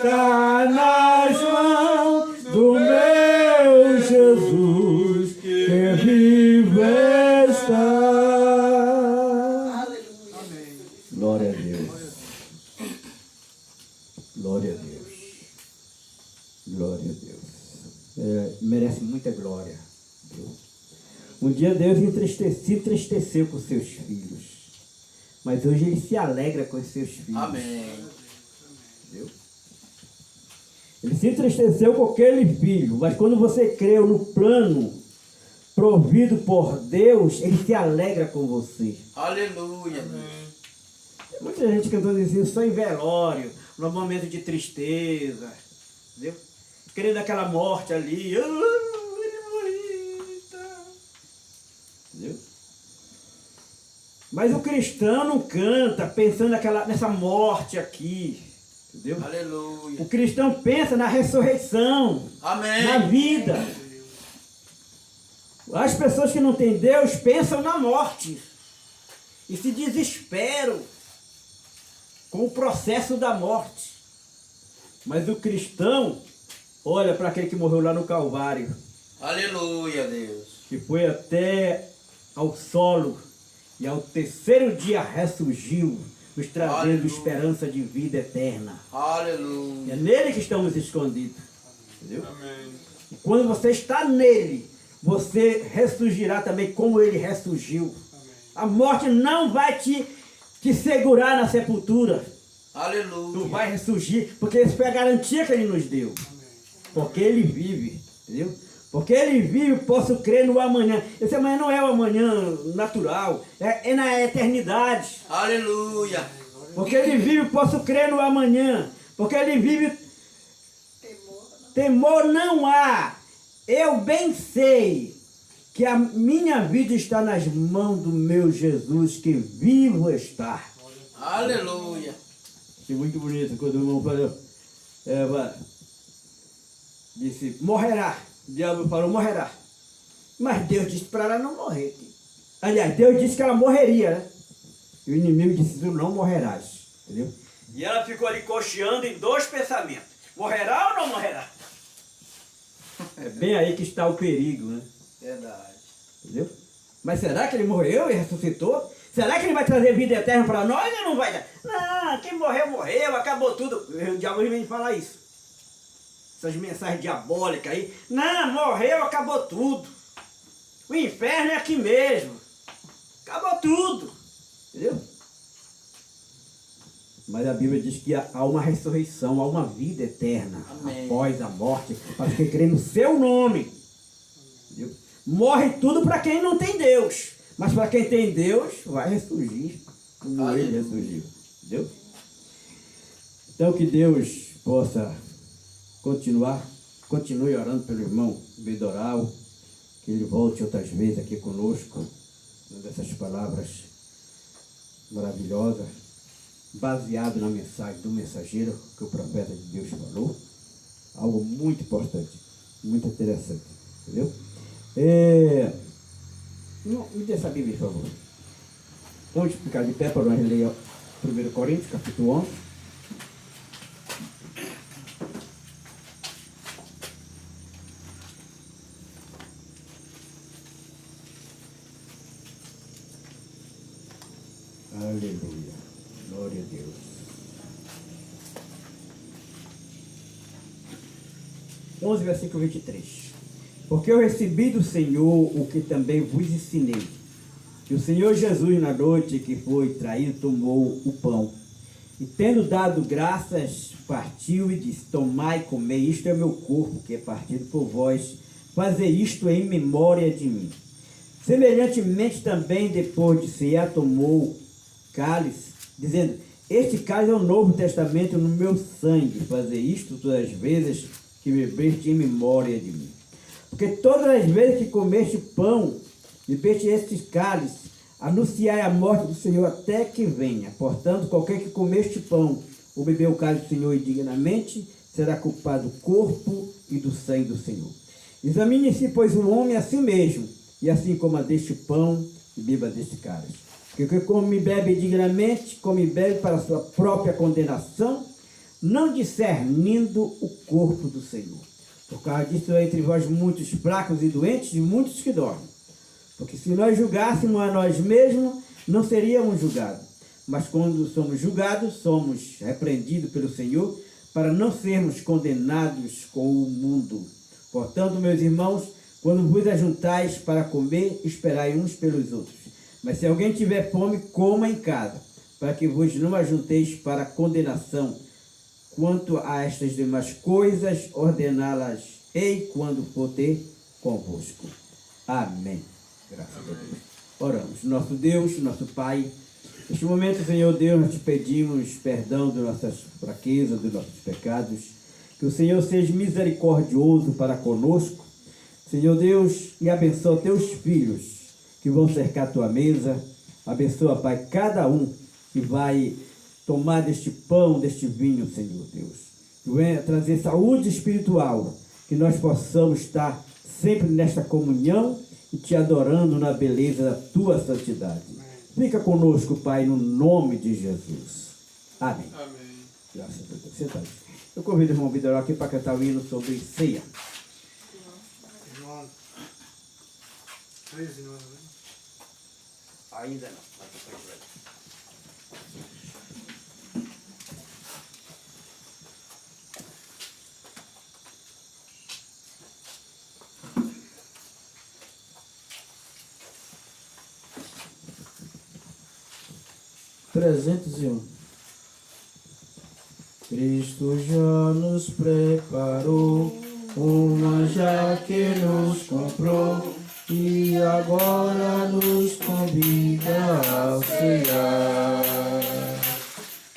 está nas mãos do meu Jesus, que vive está. Glória a Deus. Glória a Deus. Glória a Deus. Merece muita glória. Viu? Um dia Deus se entristeceu com seus filhos. Mas hoje Ele se alegra com os seus filhos. Amém. Entendeu? Ele se entristeceu com aquele filho. Mas quando você creu no plano provido por Deus, Ele se alegra com você. Aleluia. Tem muita gente cantando assim, só em velório, no momento de tristeza. Entendeu? Querendo aquela morte ali. Ele morreu. Entendeu? Mas o cristão não canta pensando nessa morte aqui. Entendeu? Aleluia. O cristão pensa na ressurreição, Amém. na vida. As pessoas que não têm Deus pensam na morte e se desesperam com o processo da morte. Mas o cristão olha para aquele que morreu lá no Calvário, Aleluia, Deus. que foi até ao solo e ao terceiro dia ressurgiu, nos trazendo Aleluia. esperança de vida eterna. Aleluia. É nele que estamos escondidos. Entendeu? Amém. E quando você está nele, você ressurgirá também como ele ressurgiu. A morte não vai te segurar na sepultura. Tu Aleluia. vai ressurgir, porque isso foi a garantia que ele nos deu. Porque ele vive, entendeu? Porque ele vive, posso crer no amanhã. Esse amanhã não é o amanhã natural, é na eternidade. Aleluia. Porque ele vive, posso crer no amanhã. Porque ele vive, temor não há. Eu bem sei que a minha vida está nas mãos do meu Jesus, que vivo está. Aleluia. Achei muito bonito quando o irmão falou, disse, morrerá. O diabo falou, morrerá. Mas Deus disse para ela não morrer. Aliás, Deus disse que ela morreria, né? E o inimigo disse, tu não morrerás. Entendeu? E ela ficou ali cocheando em dois pensamentos. Morrerá ou não morrerá? É bem aí que está o perigo, né? Verdade. Entendeu? Mas será que ele morreu e ressuscitou? Será que ele vai trazer vida eterna para nós ou não vai dar? Não, quem morreu, morreu, acabou tudo. O diabo vem falar isso. Essas mensagens diabólicas aí. Não, morreu, acabou tudo. O inferno é aqui mesmo. Acabou tudo. Entendeu? Mas a Bíblia diz que há uma ressurreição, há uma vida eterna. Amém. Após a morte, para quem crê no seu nome. Entendeu? Morre tudo para quem não tem Deus. Mas para quem tem Deus, vai ressurgir. Como ele ressurgiu. Entendeu? Então que Deus possa continue orando pelo irmão Bedoral, que ele volte outras vezes aqui conosco, dando essas palavras maravilhosas, baseado na mensagem do mensageiro que o profeta de Deus falou. Algo muito importante, muito interessante. Entendeu? Não, me dê essa Bíblia, por favor. Vamos ficar de pé para nós ler 1 Coríntios, capítulo 11. Aleluia. Glória a Deus. 11, versículo 23. Porque eu recebi do Senhor o que também vos ensinei. Que o Senhor Jesus, na noite que foi traído, tomou o pão. E tendo dado graças, partiu e disse, tomai e comei, isto é meu corpo, que é partido por vós. Fazer isto em memória de mim. Semelhantemente também, depois de cear, tomou cálice, dizendo, este cálice é o Novo Testamento no meu sangue. Fazer isto todas as vezes que bebeste em memória de mim. Porque todas as vezes que comeste pão e bebeste este cálice, anunciai a morte do Senhor até que venha. Portanto, qualquer que comeste pão ou bebeu o cálice do Senhor indignamente, será culpado do corpo e do sangue do Senhor. Examine-se, pois, o homem a si mesmo, e assim coma deste pão e beba deste cálice. Porque quem come e bebe indignamente, come e bebe para a sua própria condenação, não discernindo o corpo do Senhor. Por causa disso, há entre vós muitos fracos e doentes e muitos que dormem. Porque se nós julgássemos a nós mesmos, não seríamos julgados. Mas quando somos julgados, somos repreendidos pelo Senhor, para não sermos condenados com o mundo. Portanto, meus irmãos, quando vos ajuntais para comer, esperai uns pelos outros. Mas se alguém tiver fome, coma em casa, para que vos não ajunteis para condenação. Quanto a estas demais coisas, ordená-las-ei quando for ter convosco. Amém. Graças a Deus. Oramos. Nosso Deus, nosso Pai, neste momento, Senhor Deus, nós te pedimos perdão de nossas fraquezas, dos nossos pecados. Que o Senhor seja misericordioso para conosco, Senhor Deus, e abençoa teus filhos que vão cercar a tua mesa. Abençoa, Pai, cada um que vai tomar deste pão, deste vinho, Senhor Deus. Que venha trazer saúde espiritual, que nós possamos estar sempre nesta comunhão e te adorando na beleza da tua santidade. Fica conosco, Pai, no nome de Jesus. Amém. Amém. Graças a Deus. Senta aí. Eu convido o irmão Vitoró aqui para cantar o hino sobre ceia. Irmão, 13 não, né? Ainda não. 301. Cristo já nos preparou um manjar que nos comprou e agora nos convida a cear.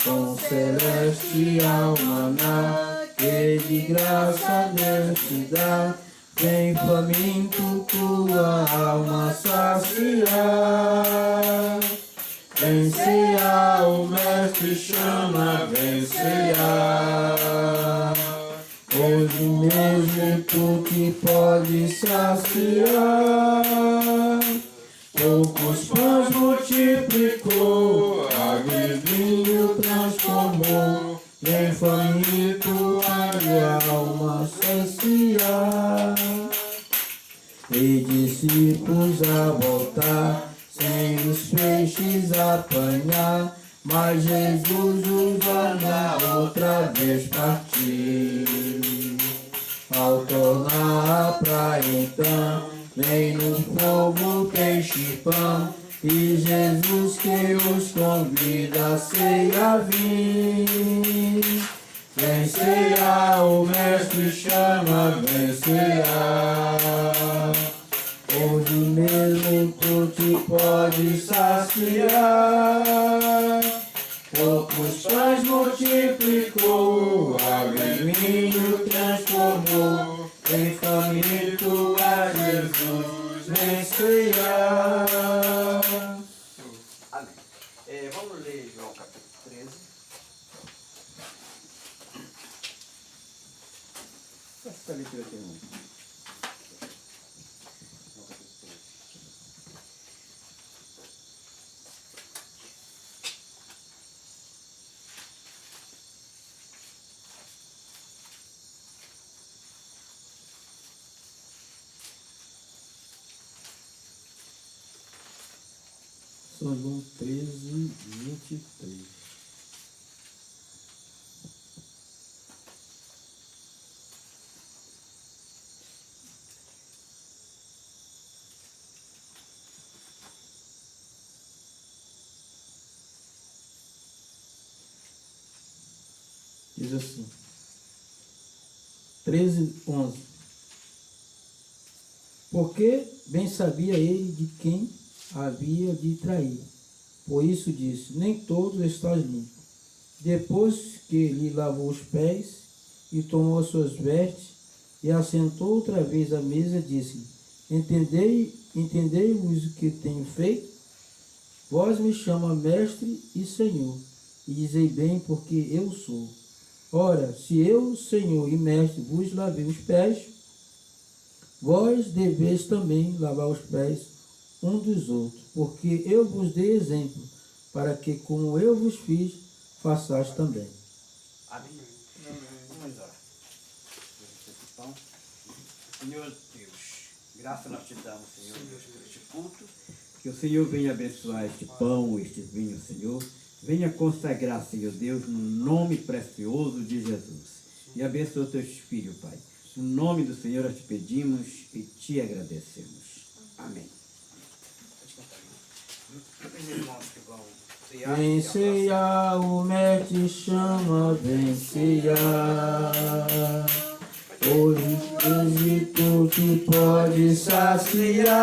Com celestial maná que de graça Deus te dá, vem faminto tua alma saciar. Vem cear, o mestre chama, vem cear. Hoje mesmo tu que pode saciar. Poucos pães multiplicou, água e vinho transformou. Vem faminto a alma saciar. E discípulos a voltar, sem os peixes apanhar, mas Jesus os manda outra vez partir. Ao tornar a praia então, vem no fogo peixe e pão, e Jesus que os convida a ceia vir. Vem cear, o mestre chama, vem cear. Hoje mesmo tu te pode saciar. Poucos pães multiplicou, água e vinho transformou. Vem faminto a Jesus, vem cear. Amém. Vamos ler João capítulo 13. Essa leitura aqui, irmão. São João 13, 23. Diz assim, 13, 11. Porque bem sabia ele de quem havia de trair. Por isso disse, nem todos estás limpo. Depois que lhe lavou os pés e tomou as suas vestes e assentou outra vez à mesa, disse, entendei-vos o que tenho feito? Vós me chama mestre e senhor, e dizei bem, porque eu sou. Ora, se eu, senhor e mestre, vos lavei os pés, vós deveis também lavar os pés um dos outros, porque eu vos dei exemplo, para que, como eu vos fiz, façais também. Amém. Senhor Deus, graça nós te damos, Senhor Deus, por este culto. Que o Senhor venha abençoar este pão, este vinho, Senhor. Venha consagrar, Senhor Deus, no nome precioso de Jesus. E abençoa os teus filhos, Pai. No nome do Senhor nós te pedimos e te agradecemos. Amém. Vem ceia, o mestre chama, vem ceia. Hoje tu te pode saciar.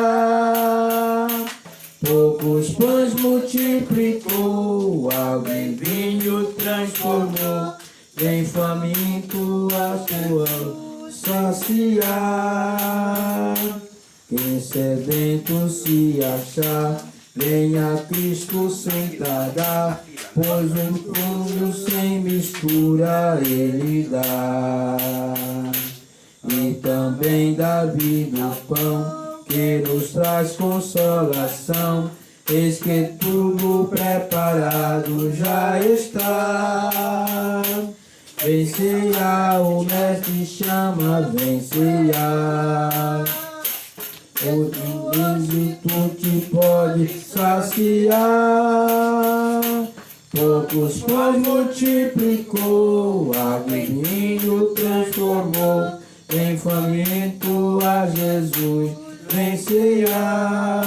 Poucos pães multiplicou, água em vinho transformou. Vem faminto a tua saciar. Quem sedento se achar, venha a Cristo sem tardar, pois um pão sem mistura Ele dá. E também dá vida o pão, que nos traz consolação. Eis que tudo preparado já está. Vem ceia, o mestre chama, vem ceia. Hoje tu te pode saciar. Poucos pães multiplicou, água e vinho transformou. Vem faminto a Jesus, vem cear.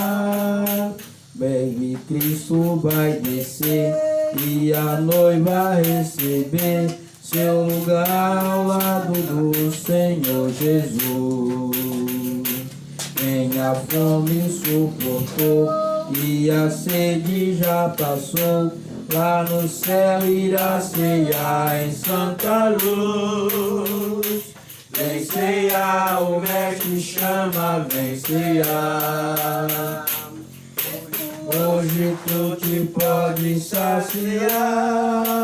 Breve Cristo vai descer e a noiva receber seu lugar ao lado do Senhor Jesus. Nem a fome suportou e a sede já passou. Lá no céu irá ceiar em santa luz. Vem ceia, o mestre chama, vem ceia. Hoje tu te pode saciar.